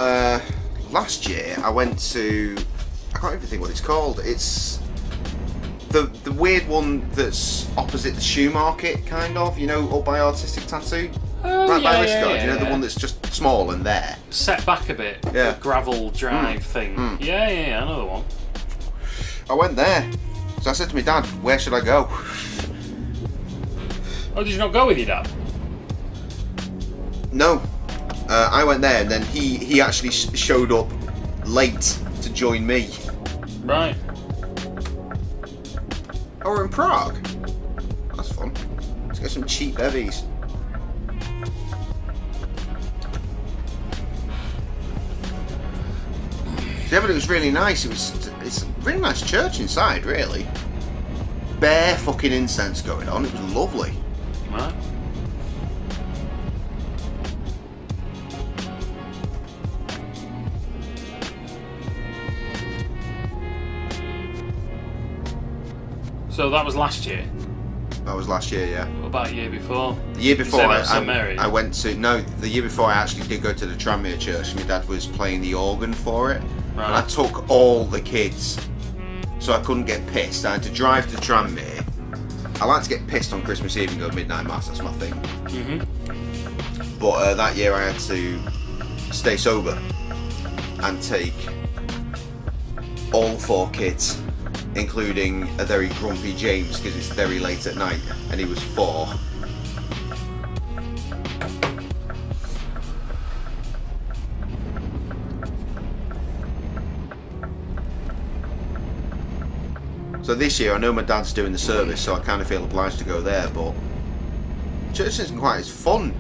last year I went to, I can't even think what it's called. It's the weird one that's opposite the shoe market, kind of, you know, up by Artistic Tattoo. Right by Risco, you know, the one that's just small and there. Set back a bit. Yeah. The gravel drive thing. Yeah, I know the one. I went there. So I said to my dad, where should I go? Oh, did you not go with your dad? No. I went there and then he actually showed up late to join me. Right. Oh, we're in Prague. That's fun. Let's get some cheap bevies. Yeah, but it was really nice. It's a really nice church inside, really. Bare fucking incense going on. It was lovely. Right. So that was last year? That was last year, yeah. What about the year before? The year before I went to, no, the year before I actually did go to the Tranmere church. My dad was playing the organ for it. Right. And I took all the kids, so I couldn't get pissed. I had to drive to Tranmere. I like to get pissed on Christmas Eve and go midnight mass, that's my thing. But that year I had to stay sober and take all 4 kids, including a very grumpy James, because it's very late at night and he was 4. So this year I know my dad's doing the service, so I kind of feel obliged to go there, but church isn't quite as fun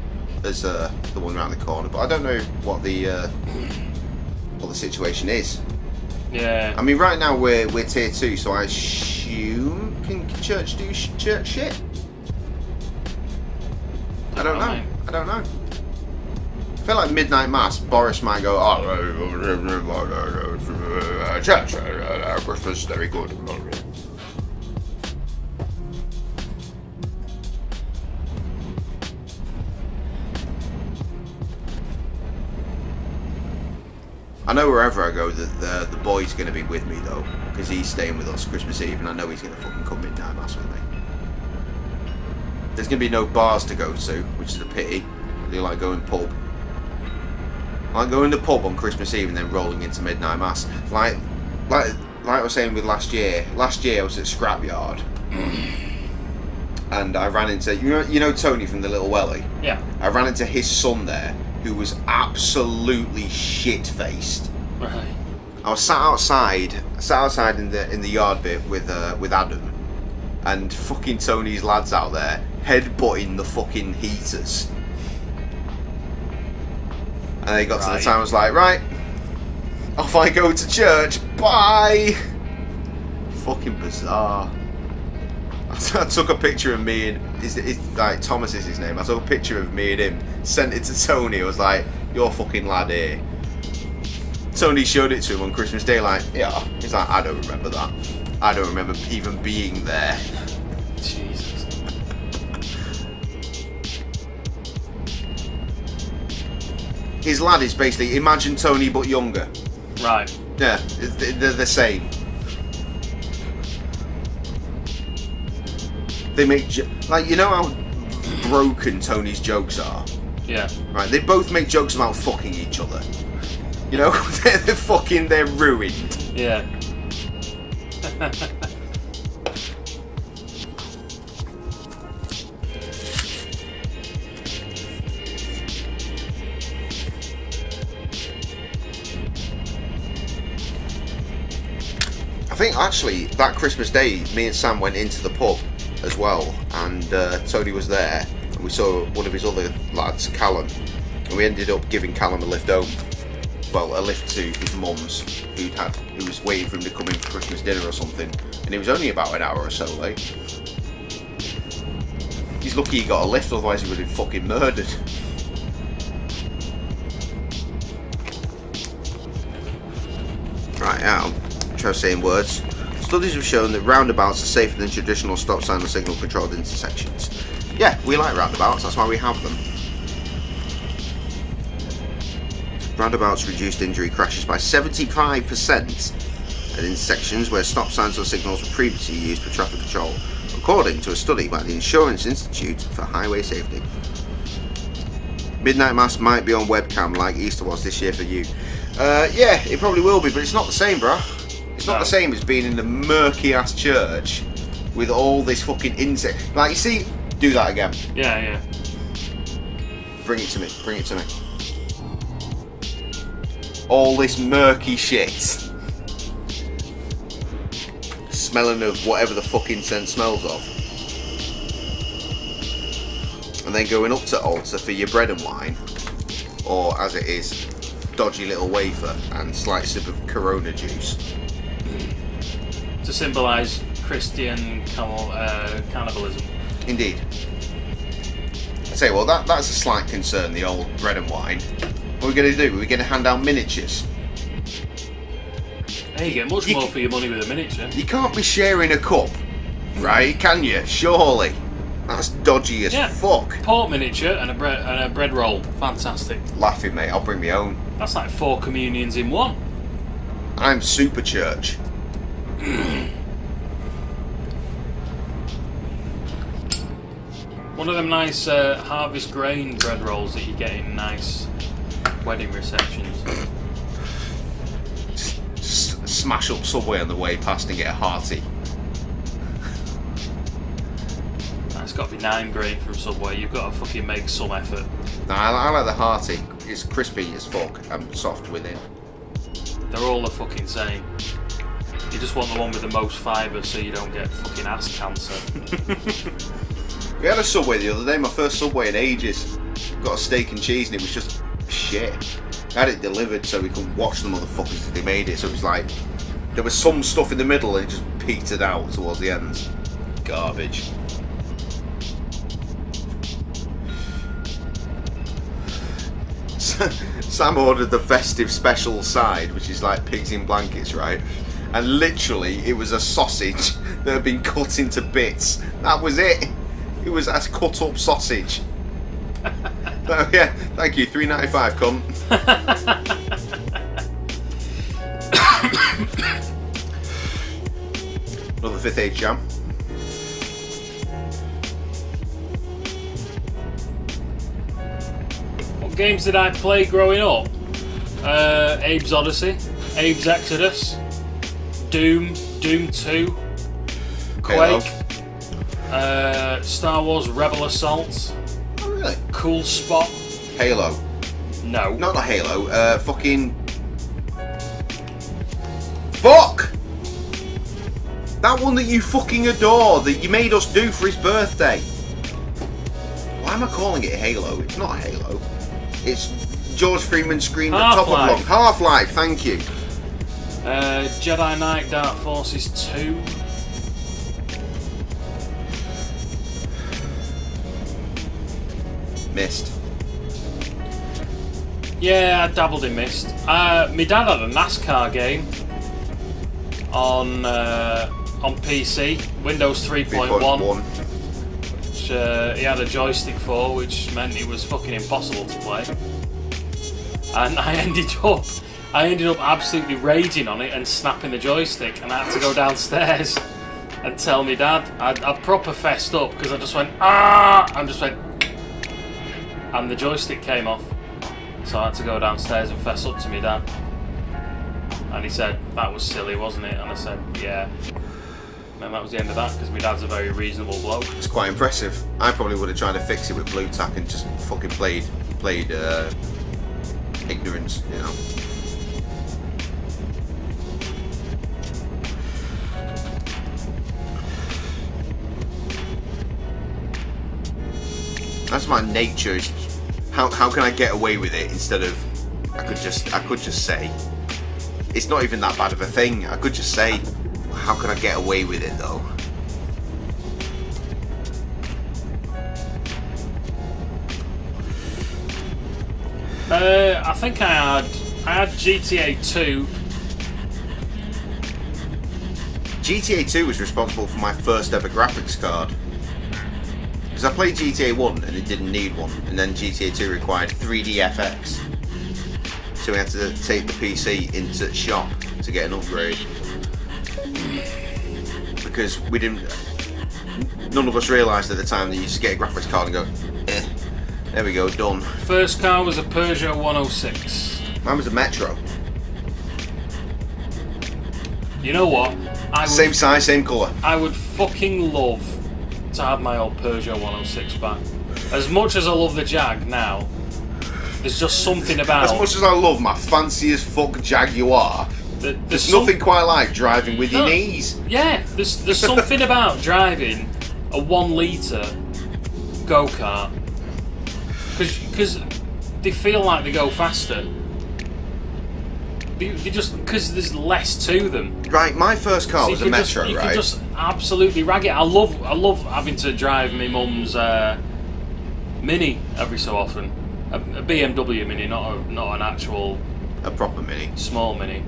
as the one around the corner, but I don't know what the situation is. Yeah. I mean, right now we're tier 2, so I assume can church do church shit? I don't know. I don't know. I feel like midnight mass, Boris might go, church, Christmas, very good. I know wherever I go that the boy's going to be with me though, because he's staying with us Christmas Eve, and I know he's going to fucking come midnight mass with me. There's going to be no bars to go to, which is a pity. I do like going pub. I like going to pub on Christmas Eve and then rolling into midnight mass. Like I was saying with last year. Last year I was at Scrapyard, and I ran into you know Tony from the Little Welly. Yeah. I ran into his son there, who was absolutely shit-faced. Right. I was sat outside in the yard bit with Adam, and fucking Tony's lads out there headbutting the fucking heaters. And they got to the time, I was like, right, off I go to church, bye! Fucking bizarre. I took a picture of me and, like, Thomas is his name, I took a picture of me and him, sent it to Tony, I was like, your fucking lad here. Tony showed it to him on Christmas Day, like, yeah, he's like, I don't remember that. I don't remember even being there. Jesus. His lad is basically, imagine Tony but younger. Right. Yeah, they're the same. They make, like, you know how broken Tony's jokes are? Yeah. Right, they both make jokes about fucking each other. You know, they're ruined. Yeah. I think actually that Christmas Day, me and Sam went into the pub as well, and Tony was there, and we saw one of his other lads, Callum, and we ended up giving Callum a lift home. Well, a lift to his mum's, who was waiting for him to come in for Christmas dinner or something, and it was only about an hour or so late. He's lucky he got a lift, otherwise he would have been fucking murdered. Right, now, try saying words. Studies have shown that roundabouts are safer than traditional stop sign or signal controlled intersections. Yeah, we like roundabouts, that's why we have them. Roundabouts reduced injury crashes by 75% at intersections where stop signs or signals were previously used for traffic control, according to a study by the Insurance Institute for Highway Safety. Midnight Mass might be on webcam like Easter was this year for you. Yeah, it probably will be, but it's not the same, bruh. It's not the same as being in the murky ass church with all this fucking insect. Like, you see, do that again. Yeah, yeah. Bring it to me. Bring it to me. All this murky shit. Smelling of whatever the fucking scent smells of. And then going up to altar for your bread and wine. Or, as it is, dodgy little wafer and slight sip of Corona juice. To symbolise Christian cannibalism. Indeed. I say, well, that's a slight concern, the old bread and wine. What are we going to do? Are we going to hand out miniatures? Hey, you get much more for your money with a miniature. You can't be sharing a cup, right? Can you? Surely. That's dodgy as fuck. Pork miniature and a bread roll. Fantastic. Laughing, mate. I'll bring my own. That's like 4 communions in one. I'm super church. One of them nice harvest grain bread rolls that you get in nice wedding receptions. Smash up Subway on the way past and get a hearty. That's got to be 9 grain from Subway. You've got to fucking make some effort. Nah, I like the hearty. It's crispy as fuck and soft within. They're all the fucking same. You just want the one with the most fibre so you don't get fucking ass cancer. We had a Subway the other day, my first Subway in ages. Got a steak and cheese and it was just shit. I had it delivered so we could watch the motherfuckers as they made it, so it was like, there was some stuff in the middle and it just petered out towards the ends. Garbage. Sam ordered the festive special side, which is like pigs in blankets, right? And literally, it was a sausage that had been cut into bits. That was it. It was a cut up sausage. Oh, yeah, thank you. $3.95, cunt. Another 5th Age jam. What games did I play growing up? Abe's Odyssey, Abe's Exodus, Doom 2, Quake, Star Wars Rebel Assault. Oh, really? Cool Spot. Halo. No. Not Halo, fucking... Fuck! That one that you fucking adore, that you made us do for his birthday. Why am I calling it Halo? It's not Halo. It's George Freeman screamed at top of lungs. Half-Life, thank you. Jedi Knight Dark Forces 2. Myst. Yeah, I dabbled in Myst. My dad had a NASCAR game on PC, Windows 3.1, which he had a joystick for, which meant it was fucking impossible to play. And I ended up absolutely raging on it and snapping the joystick, and I had to go downstairs and tell my dad. I proper fessed up because I just went and the joystick came off. So I had to go downstairs and fess up to my dad. And he said, that was silly, wasn't it? And I said, yeah. And that was the end of that, because my dad's a very reasonable bloke. It's quite impressive. I probably would have tried to fix it with blue tack and just fucking played ignorance, you know. That's my nature. Is how can I get away with it instead of I could just say it's not even that bad of a thing. I could just say, how can I get away with it though? I think I had GTA 2. GTA 2 was responsible for my first ever graphics card. Because I played GTA 1 and it didn't need one, and then GTA 2 required 3DFX. So we had to take the PC into the shop to get an upgrade. Because we didn't... None of us realised at the time that you just get a graphics card and go, there we go, done. First car was a Peugeot 106. Mine was a Metro. You know what? Same size, same colour. I would fucking love to have my old Peugeot 106 back. As much as I love the Jag now, there's just something about... As much as I love my fancy as fuck Jaguar, there's nothing quite like driving with your knees. Yeah, there's something about driving a 1 litre go-kart. Because they feel like they go faster. They just because there's less to them. Right, my first car was a Metro, right? You can just absolutely rag it. I love having to drive my mum's Mini every so often. A BMW Mini, not an actual... A proper Mini. Small Mini.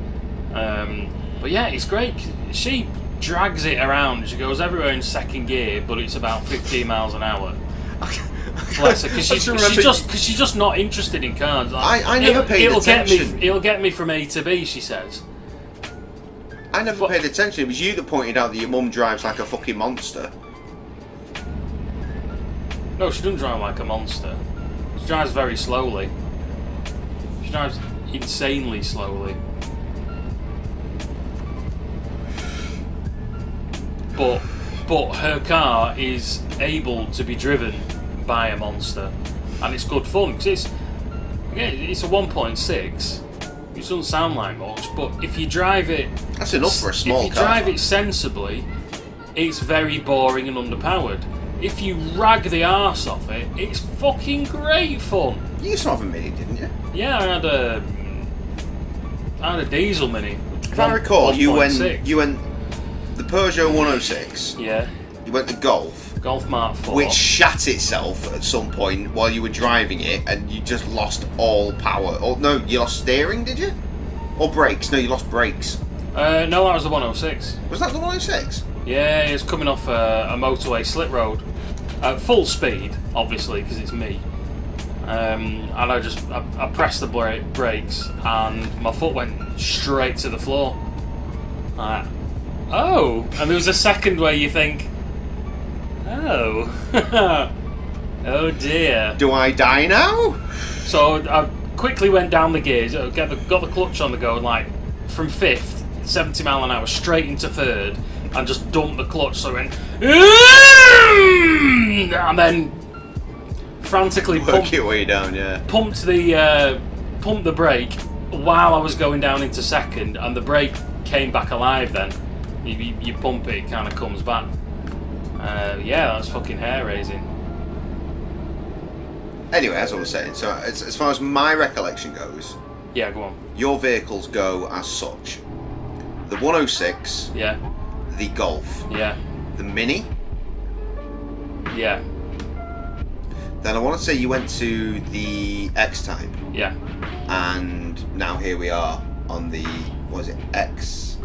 But yeah, it's great. She drags it around. She goes everywhere in second gear, but it's about 15 miles an hour. Bless her, because she's just not interested in cars. Like, I never paid attention. It'll get me from A to B, she says. I never paid attention. It was you that pointed out that your mum drives like a fucking monster. No, she doesn't drive like a monster. She drives very slowly. She drives insanely slowly. But her car is able to be driven by a monster, and it's good fun because it's a 1.6, which doesn't sound like much, but if you drive it, that's enough for a small car. If you drive it sensibly, it's very boring and underpowered. If you rag the arse off it, it's fucking great fun. You used to have a Mini, didn't you? Yeah, I had a diesel Mini. If I recall, you went the Peugeot 106. Yeah. You went to Golf Mark 4, which shat itself at some point while you were driving it, and you just lost all power. Oh no, you lost steering, did you? Or brakes? No, you lost brakes. No, that was the 106. Was that the 106? Yeah, it's coming off a motorway slit road, full speed, obviously, because it's me. And I pressed the brakes, and my foot went straight to the floor. Oh, and there was a second where you think, oh, oh dear. Do I die now? So I quickly went down the gears, got the clutch on the go, and like from 5th, 70 mile an hour, straight into 3rd, and just dumped the clutch. So I went, and then frantically work your way down, yeah. Pumped the brake while I was going down into 2nd, and the brake came back alive. Then you pump it, it kind of comes back. Yeah, that's fucking hair raising. Anyway, as I was saying, so as far as my recollection goes, yeah, go on. Your vehicles go as such: the 106, yeah, the Golf, yeah, the Mini, yeah. Then I want to say you went to the X-Type, yeah, and now here we are on the XFS.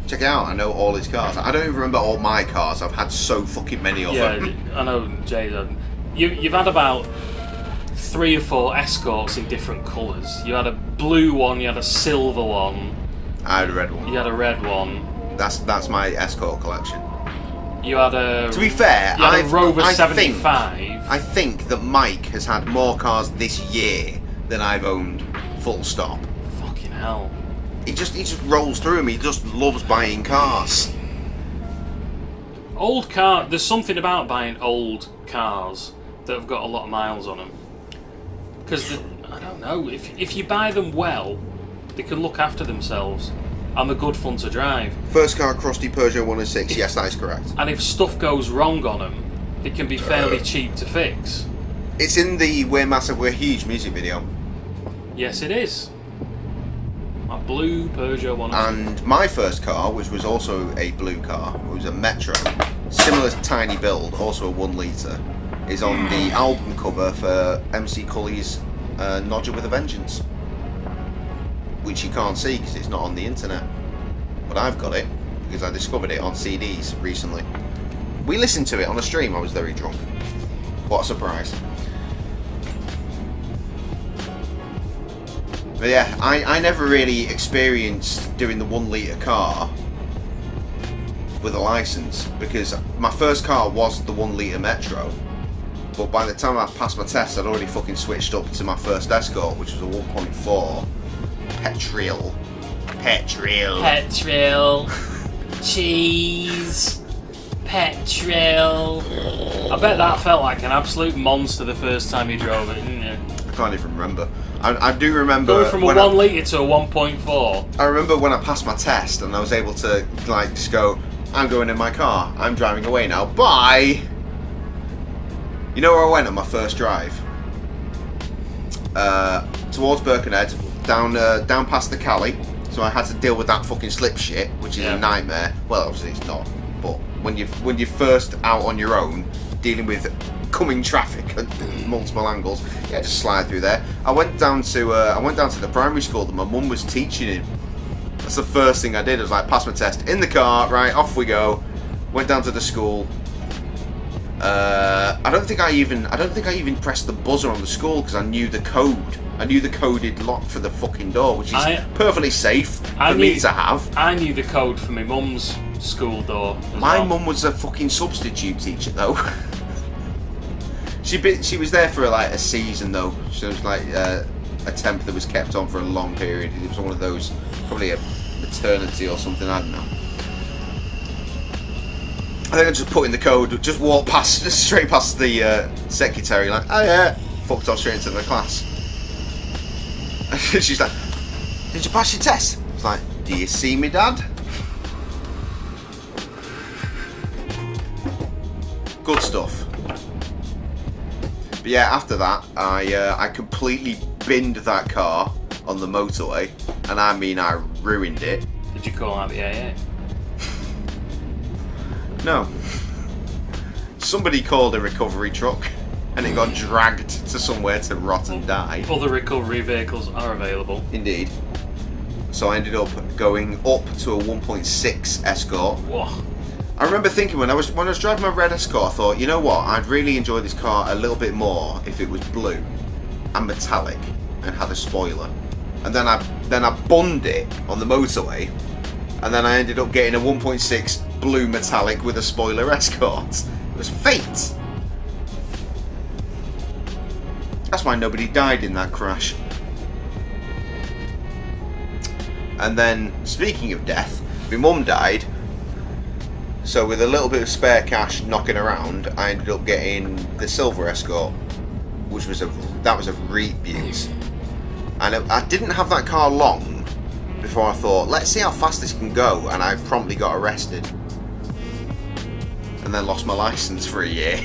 Check it out, I know all his cars. I don't even remember all my cars. I've had so fucking many of them. Yeah, I know, Jay. You've had about 3 or 4 Escorts in different colours. You had a blue one, you had a silver one. I had a red one. You had a red one. That's my Escort collection. You had a... To be fair, you had a Rover 75. I think that Mike has had more cars this year than I've owned, full stop. Fucking hell. He just rolls through them. He just loves buying cars. Old car. There's something about buying old cars that have got a lot of miles on them. Because I don't know. If you buy them well, they can look after themselves, and they're good fun to drive. First car across the Peugeot 106. Yes, that is correct. And if stuff goes wrong on them, it can be fairly cheap to fix. It's in the We're Massive, We're Huge music video. Yes, it is. My blue Peugeot 106. And my first car, which was also a blue car, was a Metro, similar tiny build, also a 1 litre, is on the album cover for MC Cully's Nodger with a Vengeance, which you can't see because it's not on the internet. But I've got it because I discovered it on CDs recently. We listened to it on a stream. I was very drunk. What a surprise. But yeah, I never really experienced doing the 1 litre car with a licence, because my first car was the 1 litre Metro, but by the time I passed my test I'd already fucking switched up to my first Escort, which was a 1.4 petrol. Cheese. Petrol. I bet that felt like an absolute monster the first time you drove it, didn't you? I can't even remember. I do remember going from a 1 litre to a 1.4. I remember when I passed my test and I was able to like just go, I'm going in my car, I'm driving away now, bye. You know where I went on my first drive? Towards Birkenhead, down past the Cali. So I had to deal with that fucking slip shit, which is a nightmare. Well, obviously it's not, but when you're first out on your own, dealing with coming traffic at multiple angles, yeah, just slide through there. I went down to the primary school that my mum was teaching in. That's the first thing I did. I was like, pass my test in the car, right, off we go. Went down to the school. I don't think I even pressed the buzzer on the school because I knew the code. I knew the coded lock for the fucking door, which is perfectly safe for me to have. I knew the code for my mum's school door. My mum was a fucking substitute teacher though. She was there for like a season though. She was like a temp that was kept on for a long period. It was one of those, probably a maternity or something. I don't know. I think I just put in the code, just walked past, just straight past the secretary, like, oh yeah, fucked off straight into the class. She's like, did you pass your test? It's like, do you see me, Dad? Good stuff. But yeah, after that, I completely binned that car on the motorway, and I mean I ruined it. Did you call out the AA? No. Somebody called a recovery truck and it got dragged to somewhere to rot and die. Other recovery vehicles are available. Indeed. So I ended up going up to a 1.6 Escort. Whoa. I remember thinking when I was driving my red Escort, I thought, you know what, I'd really enjoy this car a little bit more if it was blue and metallic and had a spoiler. And then I bunned it on the motorway, and then I ended up getting a 1.6 blue metallic with a spoiler Escort. It was fate. That's why nobody died in that crash. And then, speaking of death, my mum died. So with a little bit of spare cash knocking around, I ended up getting the silver Escort, which was a reet beaut. And I didn't have that car long before I thought, let's see how fast this can go, and I promptly got arrested. And then lost my licence for a year.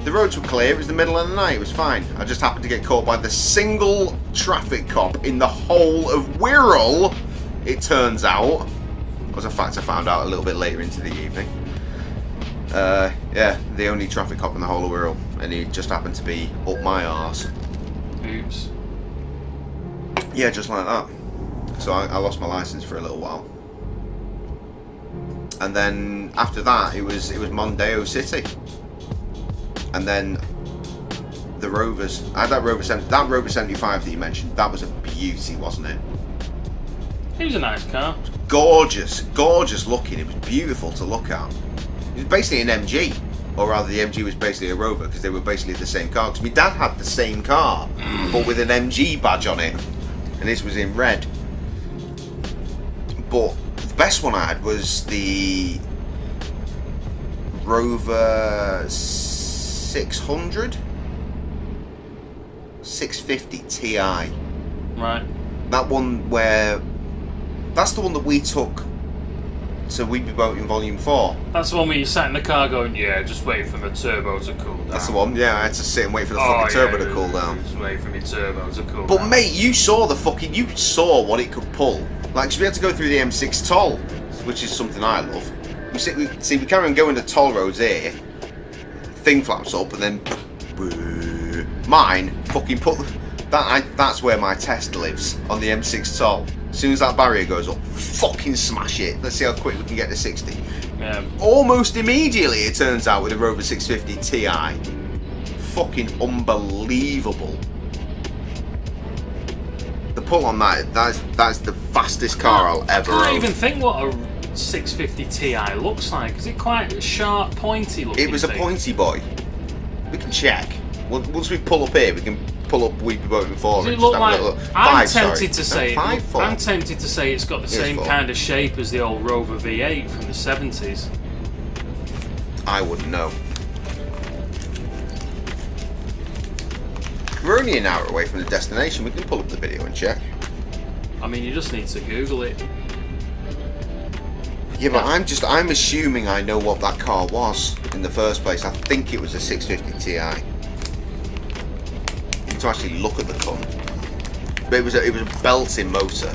The roads were clear, it was the middle of the night, it was fine. I just happened to get caught by the single traffic cop in the whole of Wirral, it turns out. Was a fact I found out a little bit later into the evening. Yeah, the only traffic cop in the whole of Wirral, and he just happened to be up my arse. Oops. Yeah, just like that. So I lost my license for a little while. And then after that, it was Mondeo City. And then the Rovers. I had that Rover 75 that you mentioned. That was a beauty, wasn't it? It was a nice car. Gorgeous, gorgeous looking. It was beautiful to look at. It was basically an MG, or rather the MG was basically a Rover, because they were basically the same car. Because my dad had the same car, but with an MG badge on it, and this was in red. But the best one I had was the Rover 600, 650 Ti. Right. That one where. That's the one that we took to We'd Be Boating Volume 4. That's the one where you sat in the car going, yeah, just wait for my turbo to cool down. That's the one, yeah, I had to sit and wait for the fucking turbo to cool down. Just wait for my turbo to cool down. But mate, you saw what it could pull. Like, 'cause we had to go through the M6 toll, which is something I love. We carry on going the toll roads here, thing flaps up, and then mine fucking that's where my test lives, on the M6 toll. As soon as that barrier goes up, fucking smash it. Let's see how quick we can get to 60. Yeah. Almost immediately, it turns out, with a Rover 650 Ti. Fucking unbelievable. The pull on that's the fastest car I'll ever own. I can't even think what a 650 Ti looks like. Is it quite a sharp, pointy looking? It was a pointy boy. We can check. Once we pull up here, we can pull up We'd Be Boating Before. Does it look like? I'm tempted to say it's got the same kind of shape as the old Rover V8 from the 70s. I wouldn't know. We're only an hour away from the destination. We can pull up the video and check. I mean, you just need to Google it. Yeah, but I'm assuming I know what that car was in the first place. I think it was a 650 Ti. To actually look at the cunt, but it was a belting motor.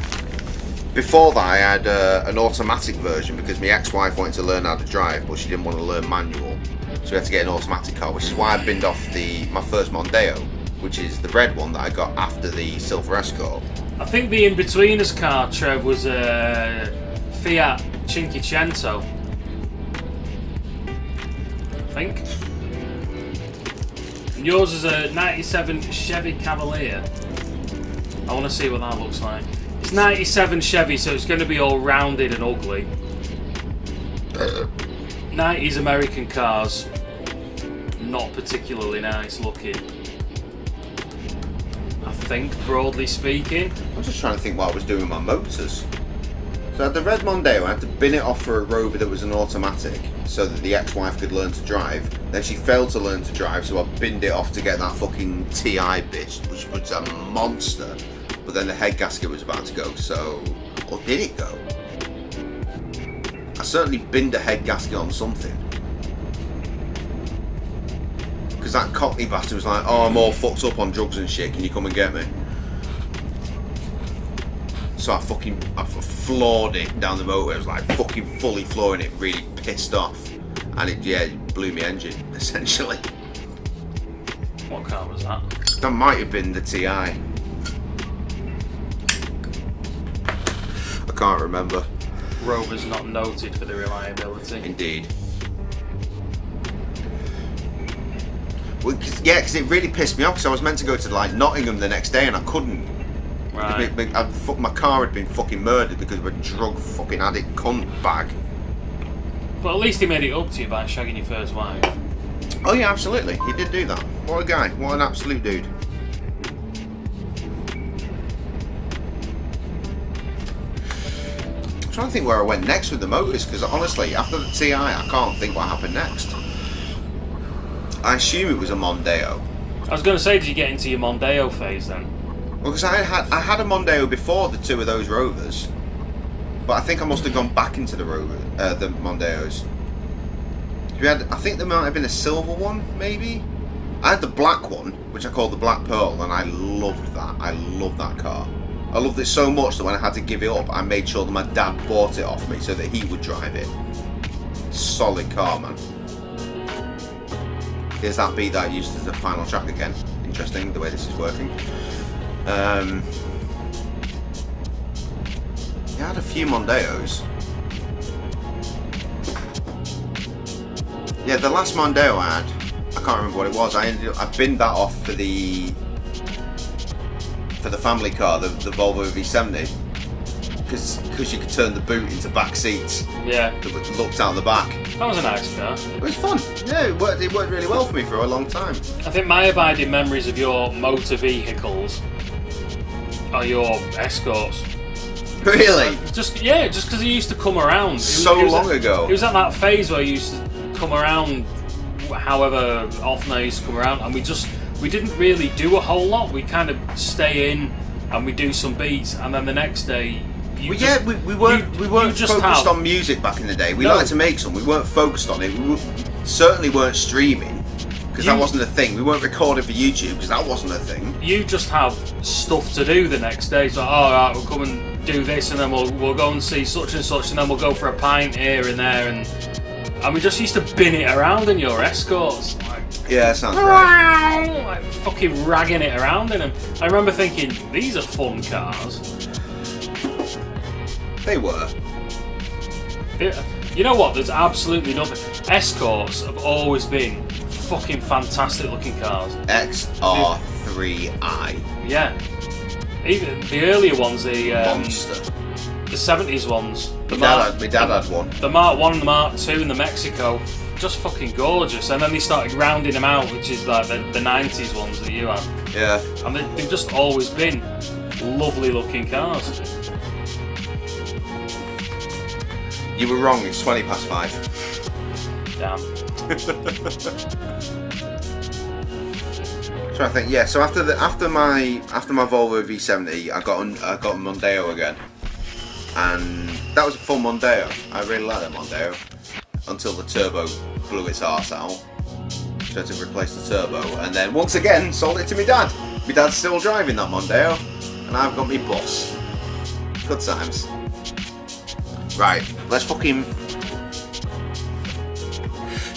Before that, I had an automatic version because my ex-wife wanted to learn how to drive, but she didn't want to learn manual, so we had to get an automatic car, which is why I binned off my first Mondeo, which is the red one that I got after the Silver Escort. I think the in-betweeners car, Trev, was a Fiat Cinquecento. I think. And yours is a 97 Chevy Cavalier. I want to see what that looks like. It's 97 Chevy, so it's going to be all rounded and ugly. 90s American cars, not particularly nice looking. I think, broadly speaking. I'm just trying to think what I was doing with my motors. So I had the red Mondeo, I had to bin it off for a Rover that was an automatic, so that the ex-wife could learn to drive. Then she failed to learn to drive, so I binned it off to get that fucking TI bitch, which was a monster. But then the head gasket was about to go, so... Or did it go? I certainly binned a head gasket on something. Because that Cockney bastard was like, oh, I'm all fucked up on drugs and shit, can you come and get me? So I floored it down the motorway. I was like fucking fully flooring it, really pissed off, and it blew my engine essentially. What car was that? That might have been the TI. I can't remember. Rover's not noted for the reliability. Indeed. Well, because it really pissed me off. Because I was meant to go to like Nottingham the next day and I couldn't. Right. My car had been fucking murdered because of a drug fucking addict cunt bag. But at least he made it up to you by shagging your first wife. Oh yeah, absolutely. He did do that. What a guy. What an absolute dude. I'm trying to think where I went next with the motors, because honestly, after the TI, I can't think what happened next. I assume it was a Mondeo. I was going to say, did you get into your Mondeo phase then? Well, because I had a Mondeo before the two of those Rovers, but I think I must have gone back into the Mondeos. I think there might have been a silver one, maybe. I had the black one, which I called the Black Pearl, and I loved that. I loved that car. I loved it so much that when I had to give it up, I made sure that my dad bought it off me so that he would drive it. Solid car, man. Here's that beat that I used as the final track again. Interesting the way this is working. Yeah, I had a few Mondeos. Yeah, the last Mondeo I had, I can't remember what it was. I binned that off for the family car, the Volvo V70, because you could turn the boot into back seats. Yeah. That looked out the back. That was a nice car. It was fun. Yeah, it worked really well for me for a long time. I think my abiding memories of your motor vehicles are your Escorts. Really? Just because he used to come around. So long ago. It was at that phase where he used to come around, however often I used to come around, and we didn't really do a whole lot. We kind of stay in and we do some beats, and then the next day. We weren't focused on music back in the day. We liked to make some. We weren't focused on it. We certainly weren't streaming because that wasn't a thing. We weren't recording for YouTube because that wasn't a thing. You just have stuff to do the next day. So, all right, we'll come and do this, and then we'll go and see such and such, and then we'll go for a pint here and there, and we just used to bin it around in your Escorts. Yeah, sounds right. Like fucking ragging it around in them. I remember thinking, these are fun cars. They were. You know what? There's absolutely nothing. Escorts have always been fucking fantastic looking cars. XR3i. Yeah. Even the earlier ones, the Monster. The 70s ones. My dad had one. The Mark 1 and the Mark 2 in the Mexico. Just fucking gorgeous. And then they started rounding them out, which is like the 90s ones that you had. Yeah. And they've just always been lovely looking cars. You were wrong, it's 5:20. Damn. So I think, yeah, so after my Volvo V70 I got a Mondeo again. And that was a full Mondeo. I really like that Mondeo. Until the turbo blew its arse out. So I had to replace the turbo, and then once again sold it to my dad. My dad's still driving that Mondeo, and I've got my bus. Good times. Right, let's fucking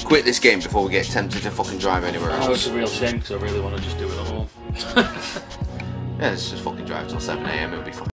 quit this game before we get tempted to fucking drive anywhere else. Oh, it's a real shame because I really want to just do it at home. Yeah, let's just fucking drive till 7 AM, it'll be fine.